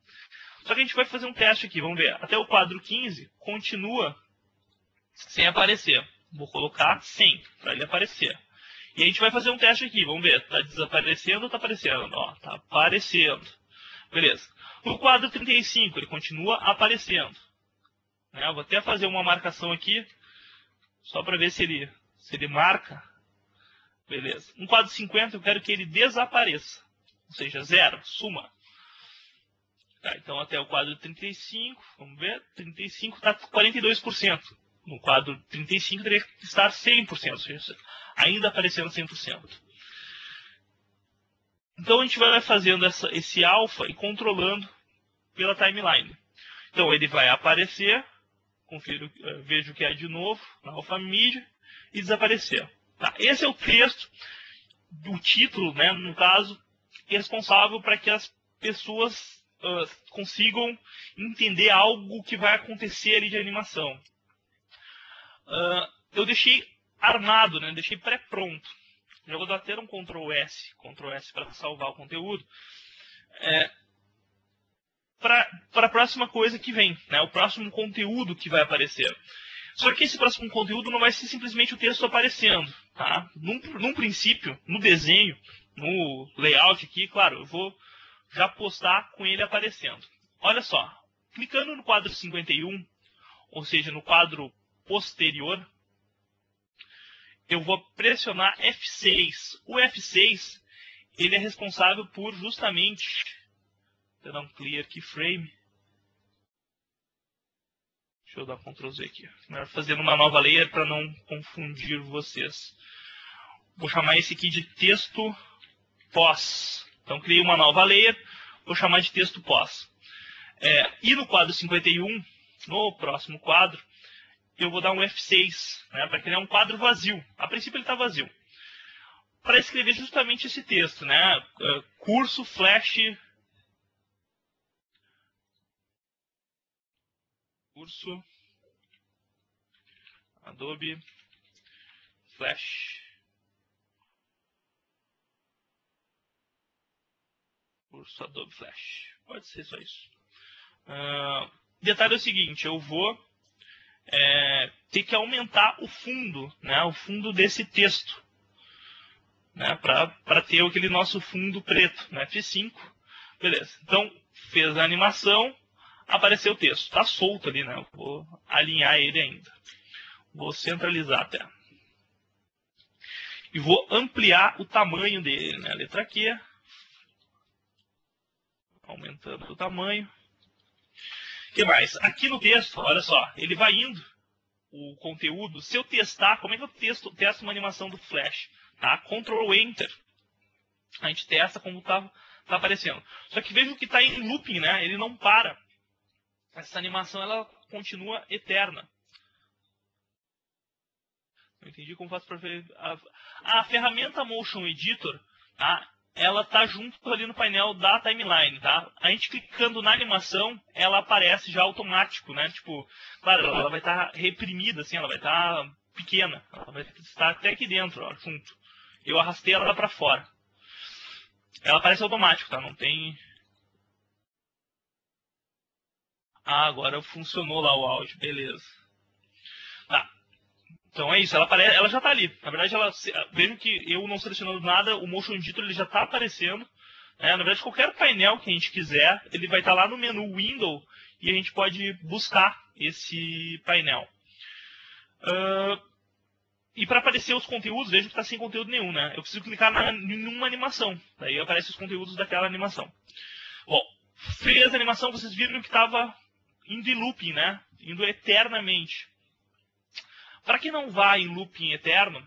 Só que a gente vai fazer um teste aqui, vamos ver. Até o quadro 15 continua sem aparecer. Vou colocar 100 para ele aparecer. E a gente vai fazer um teste aqui, vamos ver. Está desaparecendo ou está aparecendo? Está aparecendo. Beleza. No quadro 35 ele continua aparecendo. Eu vou até fazer uma marcação aqui, só para ver se ele marca. Beleza. No quadro 50 eu quero que ele desapareça. Ou seja, 0, suma. Tá, então até o quadro 35, vamos ver, 35 está 42%. No quadro 35 teria que estar 100%, ou seja, ainda aparecendo 100%. Então a gente vai fazendo esse alpha e controlando pela timeline. Então ele vai aparecer, confiro, vejo que é de novo na alpha mídia e desaparecer. Tá, esse é o texto do título, né, no caso, responsável para que as pessoas consigam entender algo que vai acontecer ali de animação. Eu deixei armado, né? Deixei pré-pronto. Já vou dar até um Ctrl S para salvar o conteúdo. Para a próxima coisa que vem, né? O próximo conteúdo que vai aparecer. Só que esse próximo conteúdo não vai ser simplesmente o texto aparecendo. Tá? Num princípio, no desenho, no layout aqui, claro, eu vou já postar com ele aparecendo. Olha só, clicando no quadro 51, ou seja, no quadro posterior, eu vou pressionar F6. O F6 ele é responsável por justamente... Vou dar um clear keyframe. Deixa eu dar Ctrl Z aqui. Melhor fazendo uma nova layer para não confundir vocês. Vou chamar esse aqui de texto pós. Então, criei uma nova layer, vou chamar de texto pós. E no quadro 51, no próximo quadro, eu vou dar um F6, né, para criar um quadro vazio. A princípio ele está vazio. Para escrever justamente esse texto, né, curso Flash... Curso Adobe Flash. Curso Adobe Flash. Pode ser só isso. Detalhe é o seguinte, eu vou ter que aumentar o fundo, né, o fundo desse texto, né, para ter aquele nosso fundo preto, né, F5. Beleza. Então, fez a animação, apareceu o texto. Está solto ali, né? Eu vou alinhar ele ainda. Vou centralizar até. E vou ampliar o tamanho dele, né? Letra Q. Aumentando o tamanho. O que mais? Aqui no texto, olha só, ele vai indo o conteúdo. Se eu testar, como é que eu testo uma animação do Flash? Tá? Ctrl Enter. A gente testa como está aparecendo. Só que veja que está em looping, né? Ele não para. Essa animação ela continua eterna. Não entendi como faço para ver. A ferramenta Motion Editor, tá? Ela está junto ali no painel da timeline, tá? A gente clicando na animação, ela aparece já automático, né? Tipo, claro, ela vai estar reprimida, assim, ela vai estar pequena. Ela vai estar até aqui dentro, ó, junto. Eu arrastei ela para fora. Ela aparece automático, tá? Não tem... agora funcionou lá o áudio, beleza. Tá. Então é isso, ela já está ali. Na verdade, vejo que eu não selecionando nada, o Motion Editor ele já está aparecendo. Na verdade, qualquer painel que a gente quiser, ele vai estar lá no menu Window e a gente pode buscar esse painel. E para aparecer os conteúdos, vejo que está sem conteúdo nenhum, né? Eu preciso clicar em uma animação. Daí aparecem os conteúdos daquela animação. Bom, fez a animação, vocês viram que estava indo em looping, né? Indo eternamente. Para que não vá em looping eterno,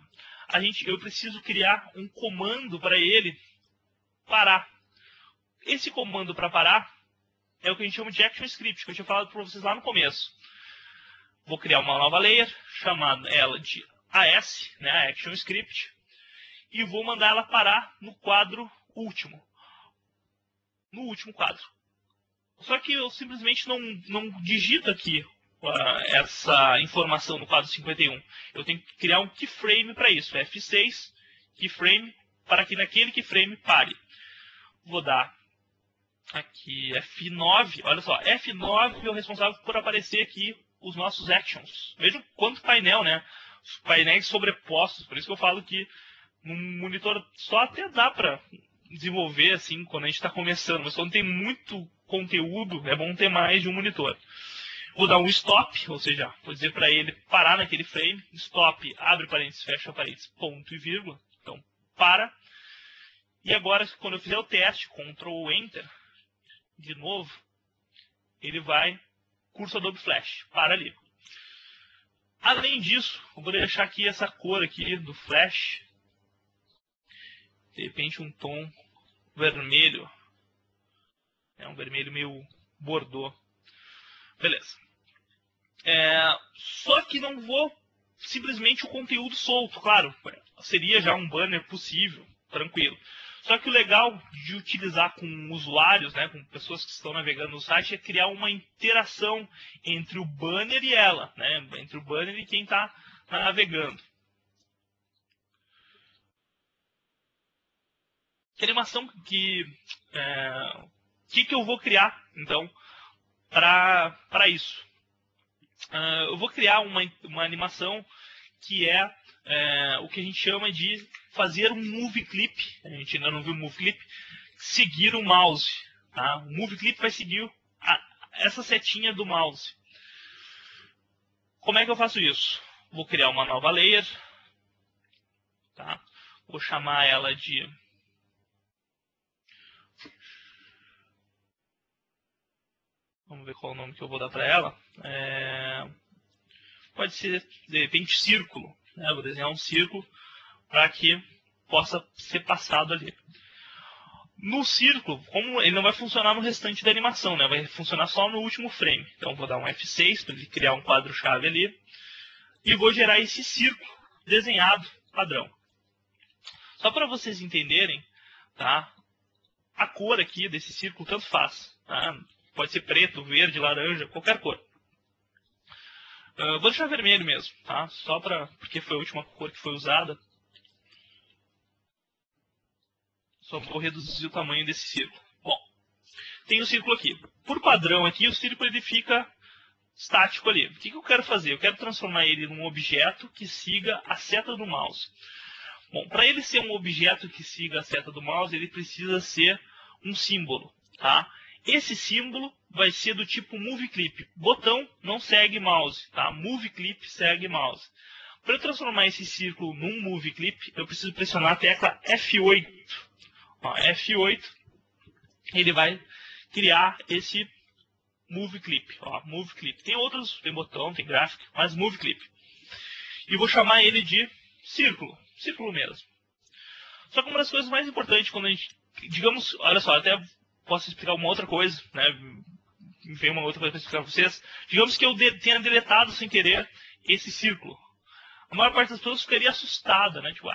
eu preciso criar um comando para ele parar. Esse comando para parar é o que a gente chama de Action Script, que eu tinha falado para vocês lá no começo. Vou criar uma nova layer, chamando ela de AS, né, Action Script, e vou mandar ela parar no quadro último. no último quadro. Só que eu simplesmente não digito aqui essa informação no quadro 51. Eu tenho que criar um keyframe para isso. F6, keyframe, para que naquele keyframe pare. Vou dar aqui F9. Olha só, F9 é o responsável por aparecer aqui os nossos actions. Vejam quanto painel, né? Os painéis sobrepostos. Por isso que eu falo que num monitor só até dá para desenvolver assim quando a gente está começando. Mas quando tem muito conteúdo, é bom ter mais de um monitor. Vou dar um stop, ou seja, vou dizer para ele parar naquele frame. Stop, abre parênteses, fecha parênteses, ponto e vírgula. Então, para. E agora, quando eu fizer o teste, Ctrl Enter, de novo, ele vai, curso Adobe Flash, para ali. Além disso, eu vou deixar aqui essa cor aqui do Flash, de repente um tom vermelho, um vermelho meio bordô. Beleza. Só que não vou simplesmente o conteúdo solto, claro, seria já um banner possível, tranquilo. Só que o legal de utilizar com usuários, né, com pessoas que estão navegando no site, é criar uma interação entre o banner e ela, né, entre o banner e quem está navegando. Que animação que eu vou criar, então, para isso? Eu vou criar uma animação que é o que a gente chama de fazer um movie clip. A gente ainda não viu o movie clip. Seguir o mouse. Tá? O movie clip vai seguir essa setinha do mouse. Como é que eu faço isso? Vou criar uma nova layer. Tá? Vou chamar ela de... Vamos ver qual é o nome que eu vou dar para ela. Pode ser, de repente, círculo. Né? Vou desenhar um círculo para que possa ser passado ali. No círculo, como ele não vai funcionar no restante da animação, né? Vai funcionar só no último frame. Então, vou dar um F6 para ele criar um quadro-chave ali. E vou gerar esse círculo desenhado padrão. Só para vocês entenderem, tá? A cor aqui desse círculo tanto faz. Tá? Pode ser preto, verde, laranja, qualquer cor. Vou deixar vermelho mesmo, tá? Só porque foi a última cor que foi usada. Só vou reduzir o tamanho desse círculo. Bom, tem o círculo aqui. Por padrão aqui, o círculo ele fica estático ali. O que eu quero fazer? Eu quero transformar ele num objeto que siga a seta do mouse. Bom, para ele ser um objeto que siga a seta do mouse, ele precisa ser um símbolo, tá? Esse símbolo vai ser do tipo Movie Clip. Botão não segue mouse, tá? Movie Clip segue mouse. Para eu transformar esse círculo num Movie Clip, eu preciso pressionar a tecla F8. Ó, F8, ele vai criar esse Movie Clip. Ó, Movie Clip. Tem outros, tem botão, tem gráfico, mas Movie Clip. E vou chamar ele de círculo. Círculo mesmo. Só que uma das coisas mais importantes quando a gente... Digamos, olha só, até posso explicar uma outra coisa, né? Me veio uma outra coisa para explicar para vocês. Digamos que eu tenha deletado sem querer esse círculo. A maior parte das pessoas ficaria assustada, né? Tipo,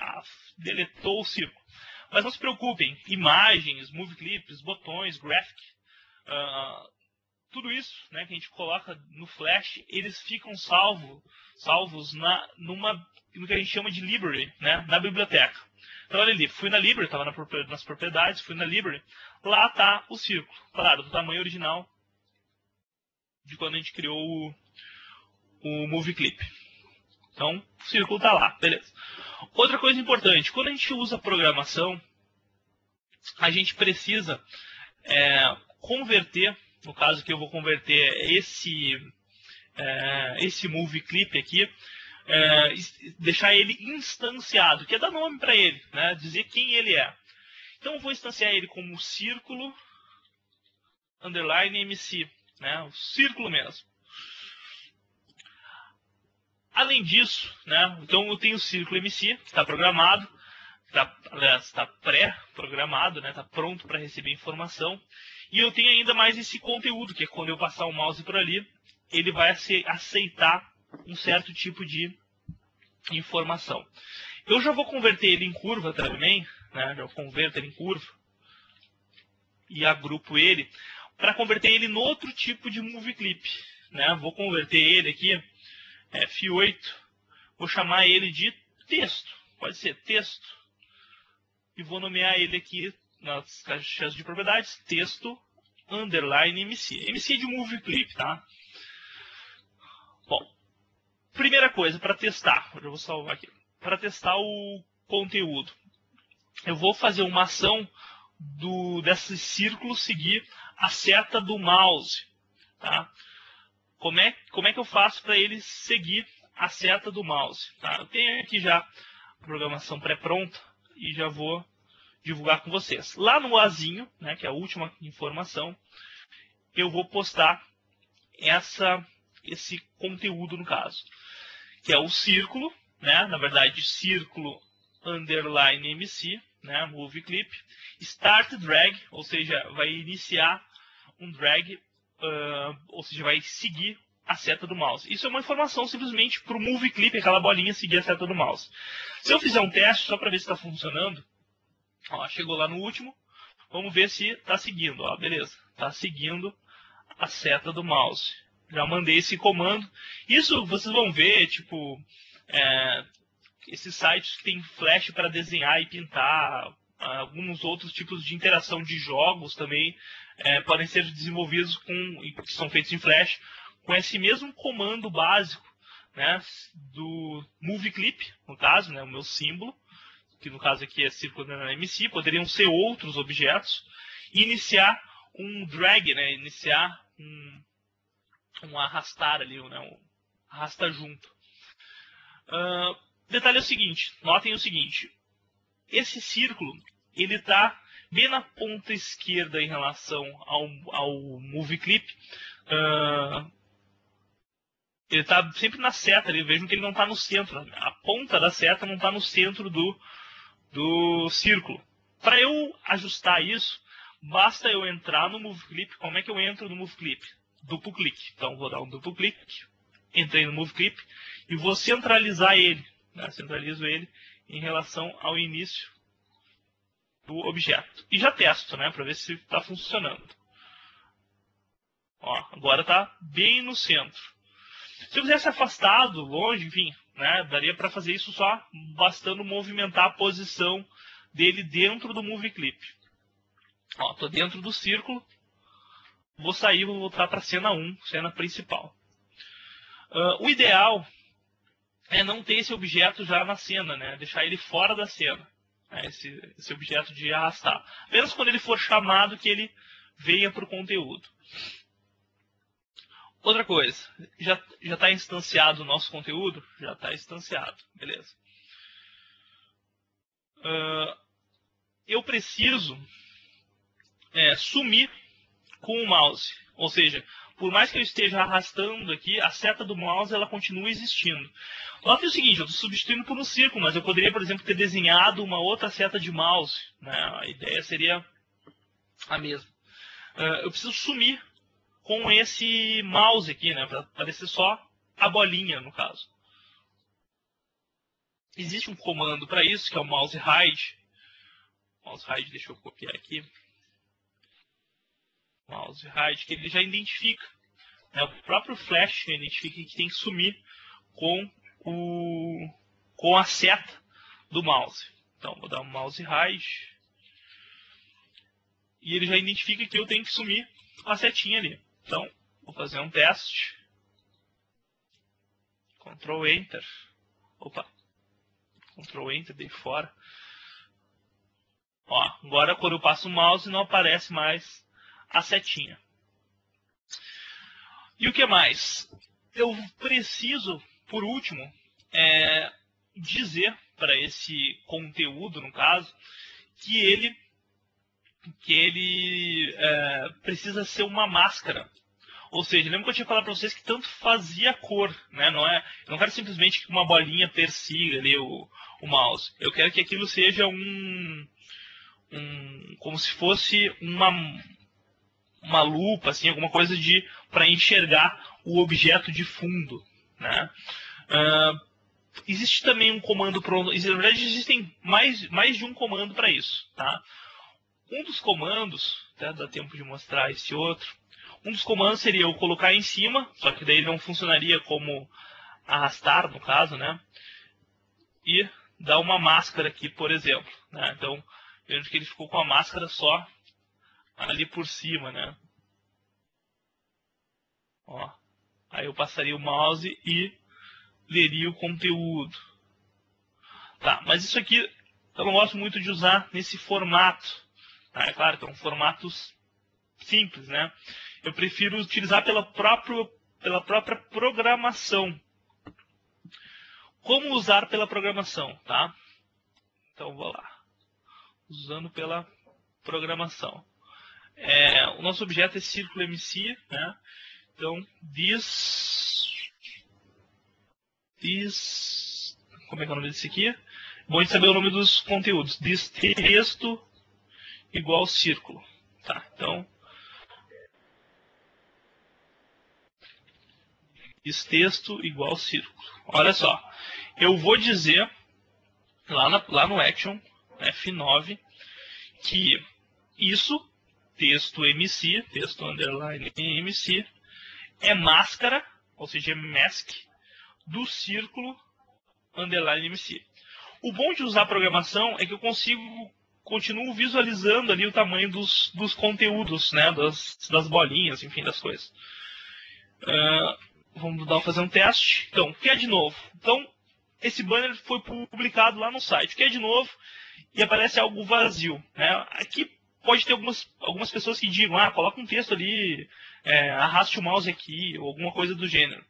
deletou o círculo. Mas não se preocupem, imagens, movie clips, botões, graphic, tudo isso, né, que a gente coloca no Flash, eles ficam salvos no que a gente chama de library, né, na biblioteca. Então, olha ali, fui na library, estava nas propriedades, fui na library, lá está o círculo, claro, do tamanho original de quando a gente criou o movie clip. Então, o círculo está lá, beleza. Outra coisa importante, quando a gente usa programação, a gente precisa converter, no caso que eu vou converter esse movie clip aqui, deixar ele instanciado, que é dar nome para ele, né, dizer quem ele é. Então eu vou instanciar ele como círculo underline MC, né, o círculo mesmo. Além disso, né, então eu tenho o círculo MC, que está programado, está pré-programado, né, está pronto para receber informação. E eu tenho ainda mais esse conteúdo, que é quando eu passar o mouse por ali, ele vai aceitar um certo tipo de informação. Eu já vou converter ele em curva também, né, já converto ele em curva. e agrupo ele para converter ele em outro tipo de movie clip, né? Vou converter ele aqui, F8, vou chamar ele de texto, pode ser texto, e vou nomear ele aqui nas caixas de propriedades, texto underline MC. MC de movie clip, tá? Bom, primeira coisa para testar, eu vou salvar aqui, para testar o conteúdo, eu vou fazer uma ação desse círculo seguir a seta do mouse, tá? Como é que eu faço para ele seguir a seta do mouse? Tá? Eu tenho aqui já a programação pré-pronta e já vou divulgar com vocês. Lá no Azinho, né, que é a última informação, eu vou postar esse conteúdo no caso, que é o círculo, né, na verdade, círculo underline MC, né, movie clip, start drag, ou seja, vai iniciar um drag, ou seja, vai seguir a seta do mouse. Isso é uma informação simplesmente para o movie clip, aquela bolinha seguir a seta do mouse. Se eu fizer um teste só para ver se está funcionando, ó, chegou lá no último, vamos ver se está seguindo. Ó, beleza, está seguindo a seta do mouse. Já mandei esse comando. Isso vocês vão ver, tipo, esses sites que tem flash para desenhar e pintar, alguns outros tipos de interação de jogos também podem ser desenvolvidos que são feitos em flash com esse mesmo comando básico, né, do movie clip, no caso, né, o meu símbolo, que no caso aqui é círculo da MC, poderiam ser outros objetos, e iniciar um drag, né, iniciar um arrastar ali, né, um arrasta junto. Detalhe é o seguinte, notem o seguinte, esse círculo, ele está bem na ponta esquerda em relação ao movie clip. Ele está sempre na seta ali, vejam que ele não está no centro. A ponta da seta não está no centro do círculo. Para eu ajustar isso, basta eu entrar no movie clip. Como é que eu entro no movie clip? Duplo clique. Então vou dar um duplo clique, entrei no movie clip e vou centralizar ele. Né? Centralizo ele em relação ao início do objeto. E já testo, né, para ver se está funcionando. Ó, agora está bem no centro. Se eu quisesse afastado, longe, enfim, né, daria para fazer isso só bastando movimentar a posição dele dentro do movie clip. Estou dentro do círculo, vou sair, vou voltar para a cena 1, cena principal. O ideal é não ter esse objeto já na cena, né, deixar ele fora da cena, né, esse objeto de arrastar. Apenas quando ele for chamado que ele venha para o conteúdo. Outra coisa, já está instanciado o nosso conteúdo? Já está instanciado, beleza. Eu preciso sumir com o mouse. Ou seja, por mais que eu esteja arrastando aqui, a seta do mouse ela continua existindo. Note o seguinte, eu estou substituindo por um círculo, mas eu poderia, por exemplo, ter desenhado uma outra seta de mouse. Né? A ideia seria a mesma. Eu preciso sumir com esse mouse aqui, né, para aparecer só a bolinha, no caso. Existe um comando para isso, que é o mouse hide. Mouse hide, deixa eu copiar aqui. Mouse hide, que ele já identifica. Né, o próprio Flash identifica que tem que sumir com a seta do mouse. Então, vou dar um mouse hide. E ele já identifica que eu tenho que sumir com a setinha ali. Então, vou fazer um teste. Ctrl Enter. Opa. Ctrl Enter, dei fora. Ó, agora quando eu passo o mouse não aparece mais a setinha. E o que mais? Eu preciso, por último, dizer para esse conteúdo, no caso, que ele precisa ser uma máscara. Ou seja, lembra que eu tinha falado para vocês que tanto fazia a cor, né? Eu não quero simplesmente que uma bolinha persiga ali o mouse. Eu quero que aquilo seja como se fosse uma lupa, assim, alguma coisa para enxergar o objeto de fundo, né? Existe também um comando na verdade existem mais de um comando para isso, tá? Um dos comandos, até dá tempo de mostrar esse outro, um dos comandos seria eu colocar em cima, só que daí não funcionaria como arrastar, no caso, né? E dar uma máscara aqui, por exemplo, né? Então, vendo que ele ficou com a máscara só ali por cima, né? Ó, aí eu passaria o mouse e leria o conteúdo. Tá, mas isso aqui eu não gosto muito de usar nesse formato. Tá? É claro que é um formato simples, né? Eu prefiro utilizar pela própria programação. Como usar pela programação, tá? Então, vou lá. Usando pela programação. O nosso objeto é círculo MC, né? Então, como é que é o nome desse aqui? Bom de saber o nome dos conteúdos. This texto igual círculo. Tá, então, this texto igual círculo. Olha só, eu vou dizer lá no action F9 que isso, texto MC, texto underline MC, é máscara, ou seja, é mask, do círculo underline MC. O bom de usar a programação é que eu continuo visualizando ali o tamanho dos conteúdos, né, das bolinhas, enfim, das coisas. Vamos fazer um teste. Então, o que é de novo? Então, esse banner foi publicado lá no site. O que é de novo? E aparece algo vazio, né? Aqui pode ter algumas pessoas que digam, coloca um texto ali, arraste o mouse aqui, ou alguma coisa do gênero.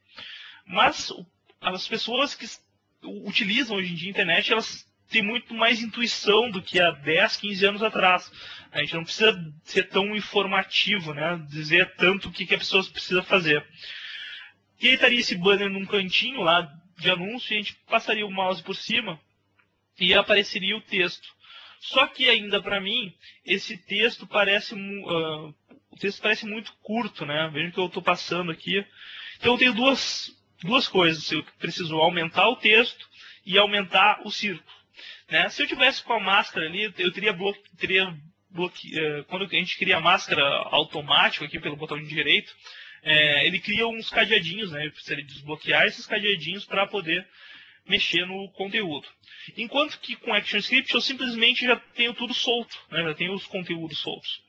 Mas as pessoas que utilizam hoje em dia a internet, elas têm muito mais intuição do que há 10, 15 anos atrás. A gente não precisa ser tão informativo, né? Dizer tanto o que a pessoa precisa fazer. E aí estaria esse banner num cantinho lá de anúncio, e a gente passaria o mouse por cima e apareceria o texto. Só que ainda para mim, esse texto parece muito curto, né? Veja que eu estou passando aqui. Então eu tenho duas coisas. Eu preciso aumentar o texto e aumentar o círculo. Né? Se eu tivesse com a máscara ali, eu teria quando a gente cria a máscara automática aqui pelo botão de direito, ele cria uns cadeadinhos, né? Eu precisaria desbloquear esses cadeadinhos para poder mexer no conteúdo. Enquanto que com ActionScript eu simplesmente já tenho tudo solto, né? Já tenho os conteúdos soltos.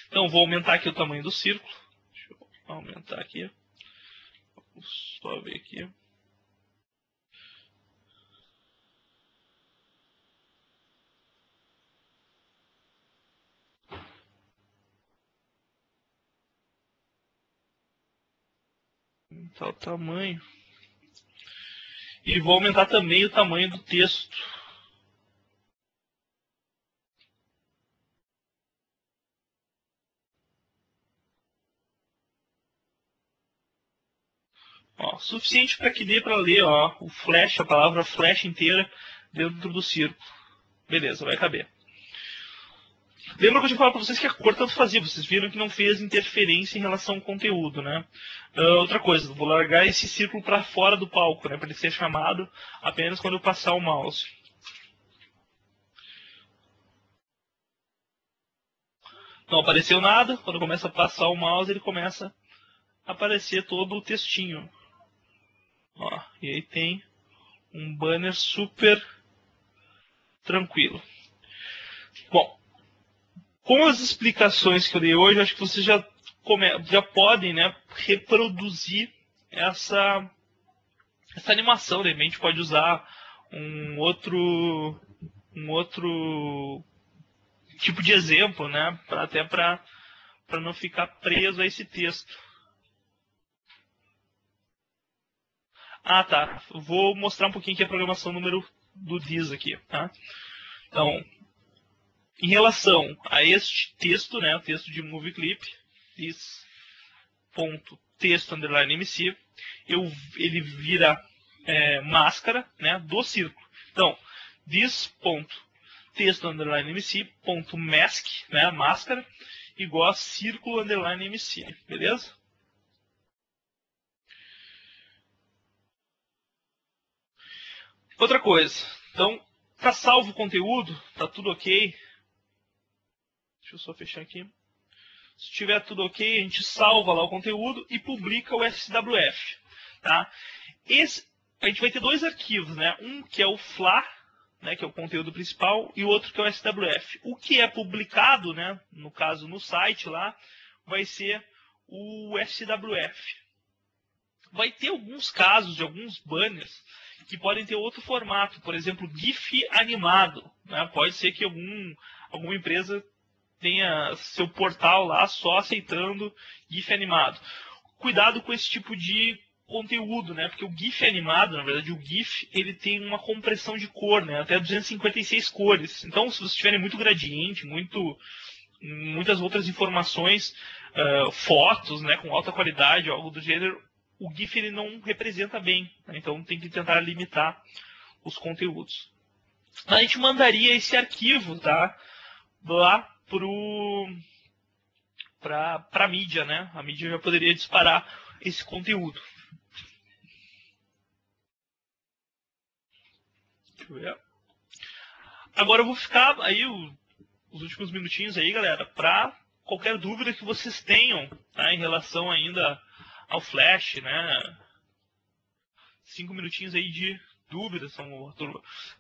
Então vou aumentar aqui o tamanho do círculo. Deixa eu aumentar aqui. Vou só ver aqui. Aumentar o tamanho. E vou aumentar também o tamanho do texto. Ó, suficiente para que dê para ler o flash, a palavra flash inteira dentro do círculo. Beleza, vai caber. Lembra que eu tinha falado para vocês que a cor tanto fazia. Vocês viram que não fez interferência em relação ao conteúdo, né? Outra coisa, vou largar esse círculo para fora do palco, né? Para ele ser chamado apenas quando eu passar o mouse. Não apareceu nada. Quando começa a passar o mouse, ele começa a aparecer todo o textinho. Ó, e aí tem um banner super tranquilo. Bom, com as explicações que eu dei hoje, acho que vocês já podem, né, reproduzir essa animação. De repente pode usar um outro tipo de exemplo, né, até para não ficar preso a esse texto. Tá. Vou mostrar um pouquinho aqui a programação número do this aqui, tá? Então, em relação a este texto, né, o texto de movie clip, this.texto underline MC, ele vira máscara, né, do círculo. Então, this.texto underline MC.mask, né, máscara, igual a círculo underline MC, beleza? Outra coisa, então, tá salvo o conteúdo, tá tudo ok. Deixa eu só fechar aqui. Se tiver tudo ok, a gente salva lá o conteúdo e publica o SWF. Tá? A gente vai ter dois arquivos, né? Um que é o FLA, né, que é o conteúdo principal, e o outro que é o SWF. O que é publicado, né, no caso no site lá, vai ser o SWF. Vai ter alguns casos de alguns banners que podem ter outro formato, por exemplo, GIF animado. Né? Pode ser que alguma empresa tenha seu portal lá só aceitando GIF animado. Cuidado com esse tipo de conteúdo, né? Porque o GIF animado, na verdade, o GIF ele tem uma compressão de cor, né? Até 256 cores. Então, se vocês tiverem muito gradiente, muitas outras informações, fotos, né, com alta qualidade, algo do gênero, o GIF ele não representa bem. Né? Então, tem que tentar limitar os conteúdos. A gente mandaria esse arquivo, tá? Lá para a mídia, né? A mídia já poderia disparar esse conteúdo. Deixa eu ver. Agora eu vou ficar aí os últimos minutinhos aí, galera, para qualquer dúvida que vocês tenham, tá, em relação ainda ao Flash, né? 5 minutinhos aí de dúvidas, são uma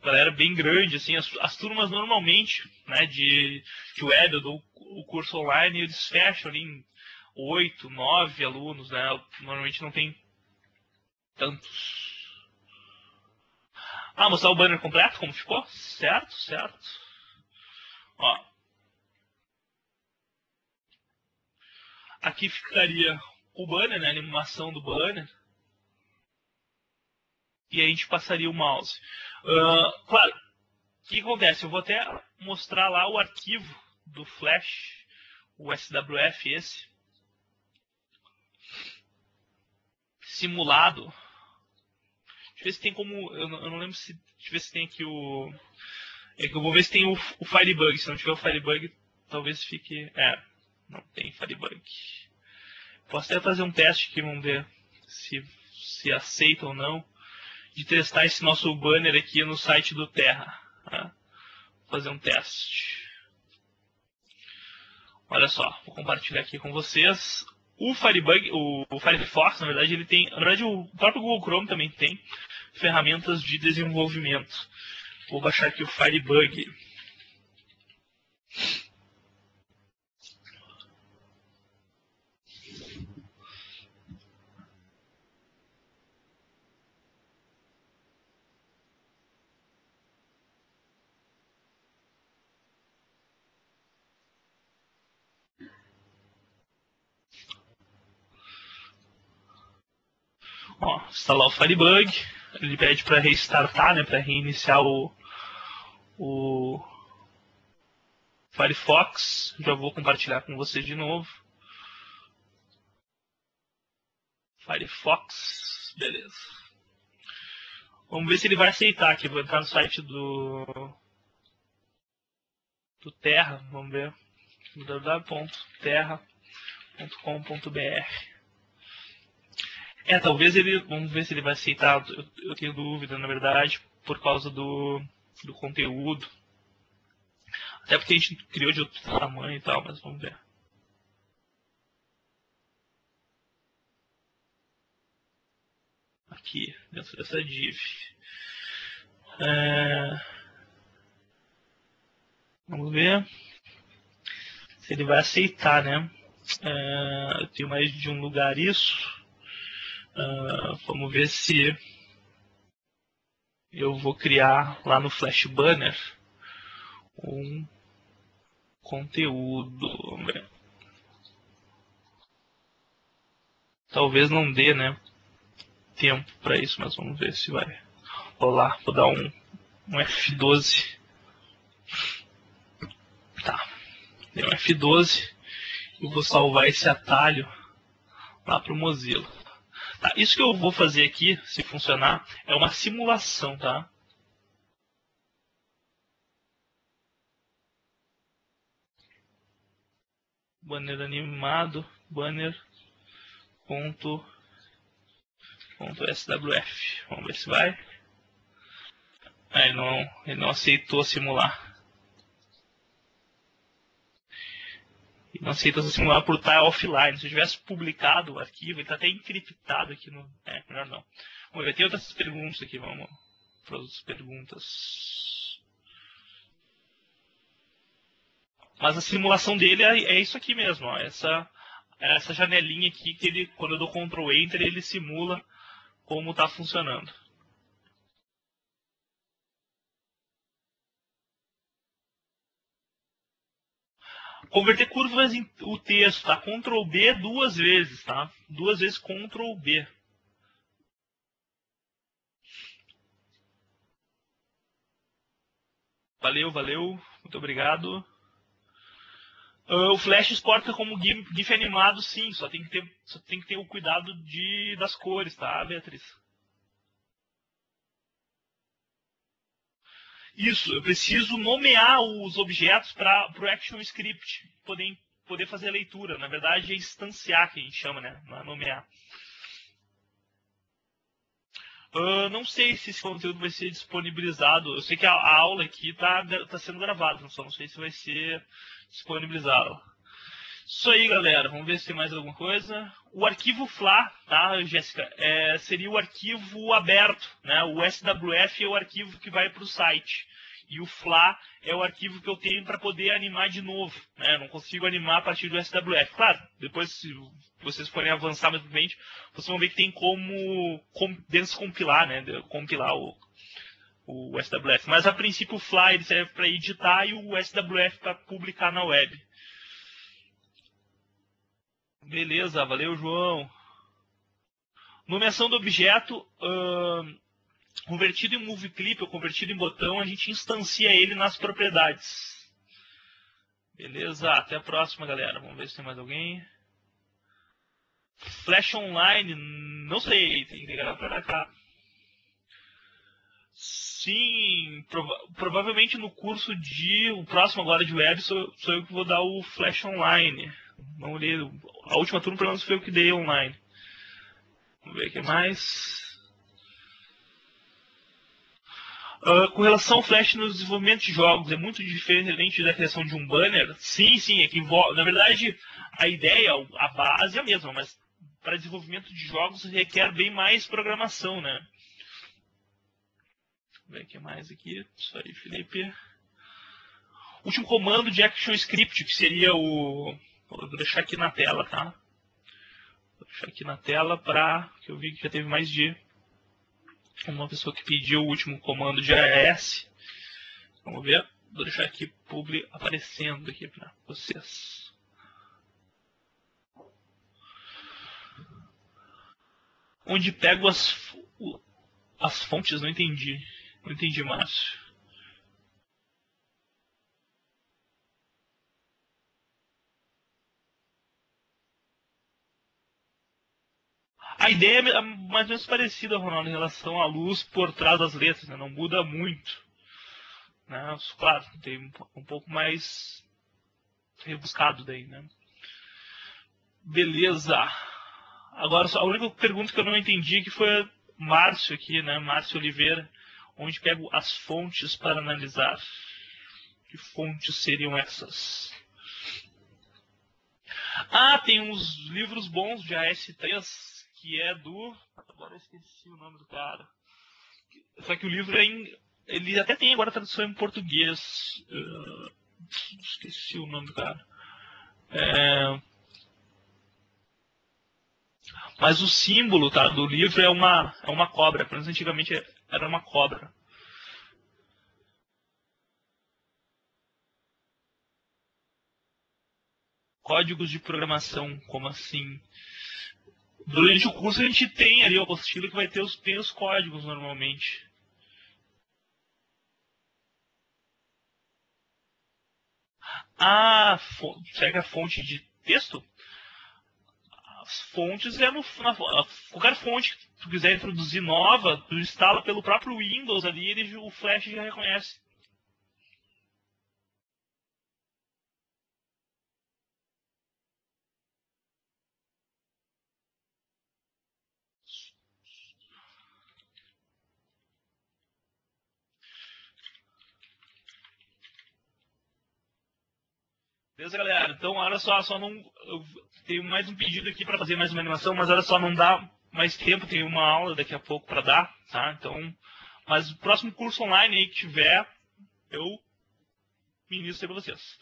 galera bem grande, assim, as turmas normalmente, né, de web, eu dou o curso online, eles fecham ali em 8, 9 alunos, né, normalmente não tem tantos. Mostrar o banner completo, como ficou? Certo, certo. Ó. Aqui ficaria o banner, né, a animação do banner. E aí a gente passaria o mouse. Claro, o que acontece? Eu vou até mostrar lá o arquivo do Flash, o SWF esse, simulado. Deixa eu ver se tem como, eu não lembro se, deixa eu ver se tem aqui o, é que eu vou ver se tem o Firebug. Se não tiver o Firebug, talvez fique, não tem Firebug. Posso até fazer um teste aqui, vamos ver se aceita ou não, de testar esse nosso banner aqui no site do Terra. Tá? Vou fazer um teste. Olha só, vou compartilhar aqui com vocês. O Firebug, o Firefox, na verdade, ele tem, na verdade, o próprio Google Chrome também tem ferramentas de desenvolvimento. Vou baixar aqui o Firebug. Ó, instalar o Firebug. Ele pede para restartar, né, para reiniciar o Firefox. Já vou compartilhar com vocês de novo. Firefox, beleza. Vamos ver se ele vai aceitar aqui. Vou entrar no site do Terra. Vamos ver. www.terra.com.br. Talvez ele. Vamos ver se ele vai aceitar. Eu tenho dúvida, na verdade, por causa do conteúdo. Até porque a gente criou de outro tamanho e tal, mas vamos ver. Aqui, dentro dessa div. Vamos ver se ele vai aceitar, né? Eu tenho mais de um lugar isso. Vamos ver se eu vou criar lá no Flash Banner um conteúdo. Vamos ver. Talvez não dê, né, tempo para isso, mas vamos ver se vai rolar. Vou dar um F12. Tá. Dei um F12 e vou salvar esse atalho lá para o Mozilla. Tá, isso que eu vou fazer aqui, se funcionar, é uma simulação, tá? Banner animado, banner.swf. Vamos ver se vai. Ele não aceitou simular. não aceita simular por estar offline. Se eu tivesse publicado o arquivo, ele está até encriptado aqui no... melhor não. Vamos ver, tem outras perguntas aqui, vamos para as perguntas. Mas a simulação dele é isso aqui mesmo, ó, essa janelinha aqui que ele, quando eu dou Ctrl Enter, ele simula como está funcionando. Converter curvas em o texto, tá? Ctrl B duas vezes, tá? Duas vezes Ctrl B. Valeu, muito obrigado. O Flash exporta como GIF animado, sim, só tem que ter o cuidado das cores, tá, Beatriz? Isso, eu preciso nomear os objetos para o ActionScript poder fazer a leitura. Na verdade, é instanciar que a gente chama, né? Não é nomear. Não sei se esse conteúdo vai ser disponibilizado. Eu sei que a aula aqui está sendo gravada, só não sei se vai ser disponibilizado. Isso aí, galera. Vamos ver se tem mais alguma coisa. O arquivo FLA, tá, Jéssica? Seria o arquivo aberto, né? O SWF é o arquivo que vai para o site. E o FLA é o arquivo que eu tenho para poder animar de novo. Né? Não consigo animar a partir do SWF. Claro, depois, se vocês forem avançar mais pra frente, vocês vão ver que tem como descompilar, né? Compilar o SWF. Mas, a princípio, o FLA ele serve para editar e o SWF para publicar na web. Beleza, valeu, João. Nomeação do objeto convertido em MoveClip ou convertido em botão, a gente instancia ele nas propriedades. Beleza, até a próxima, galera. Vamos ver se tem mais alguém. Flash Online, não sei, tem que ligar para cá. Sim, provavelmente no curso o próximo agora de web sou eu que vou dar o Flash Online. Vamos ler, a última turma pelo menos foi eu que dei online. Vamos ver o que mais. Com relação ao Flash no desenvolvimento de jogos, é muito diferente da criação de um banner? Sim, é que na verdade a ideia, a base é a mesma, mas para desenvolvimento de jogos requer bem mais programação, né? Vamos ver o que mais aqui. Isso aí, Felipe. Último comando de ActionScript, que seria o... Vou deixar aqui na tela, tá? Vou deixar aqui na tela para que eu vi que já teve mais de uma pessoa que pediu o último comando de AES. Vamos ver. Vou deixar aqui publi aparecendo aqui para vocês. Onde pego as fontes? Não entendi. Não entendi, Márcio. A ideia é mais ou menos parecida, Ronaldo, em relação à luz por trás das letras, né? Não muda muito. Né? Claro, tem um pouco mais rebuscado daí, né? Beleza. Agora, a única pergunta que eu não entendi que foi Márcio aqui, né? Márcio Oliveira. Onde pego as fontes para analisar? Que fontes seriam essas? Tem uns livros bons de AS3, que é do... Agora eu esqueci o nome do cara. Só que o livro ele até tem agora tradução em português. Esqueci o nome do cara. Mas o símbolo, tá, do livro é uma cobra. Pelo menos antigamente era uma cobra. Códigos de programação, como assim? Durante o curso a gente tem ali a apostila que vai ter tem os códigos normalmente. Será que a fonte de texto? As fontes qualquer fonte que tu quiser introduzir nova, tu instala pelo próprio Windows ali, o Flash já reconhece. Beleza, galera? Então, olha só não. Eu tenho mais um pedido aqui para fazer mais uma animação, mas olha só, não dá mais tempo, tem uma aula daqui a pouco para dar, tá? Então, mas o próximo curso online aí que tiver, eu ministro para vocês.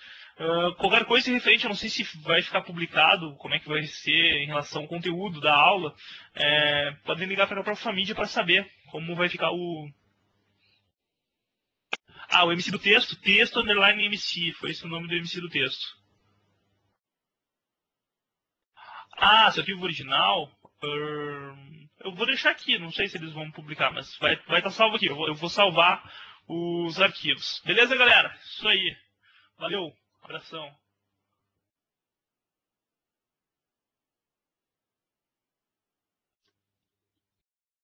Qualquer coisa referente, eu não sei se vai ficar publicado, como é que vai ser em relação ao conteúdo da aula, podem ligar para a própria família para saber como vai ficar o MC do texto, texto underline MC, foi esse o nome do MC do texto. Se arquivo original, eu vou deixar aqui, não sei se eles vão publicar, mas vai estar salvo aqui, eu vou salvar os arquivos. Beleza, galera? Isso aí. Valeu, abração.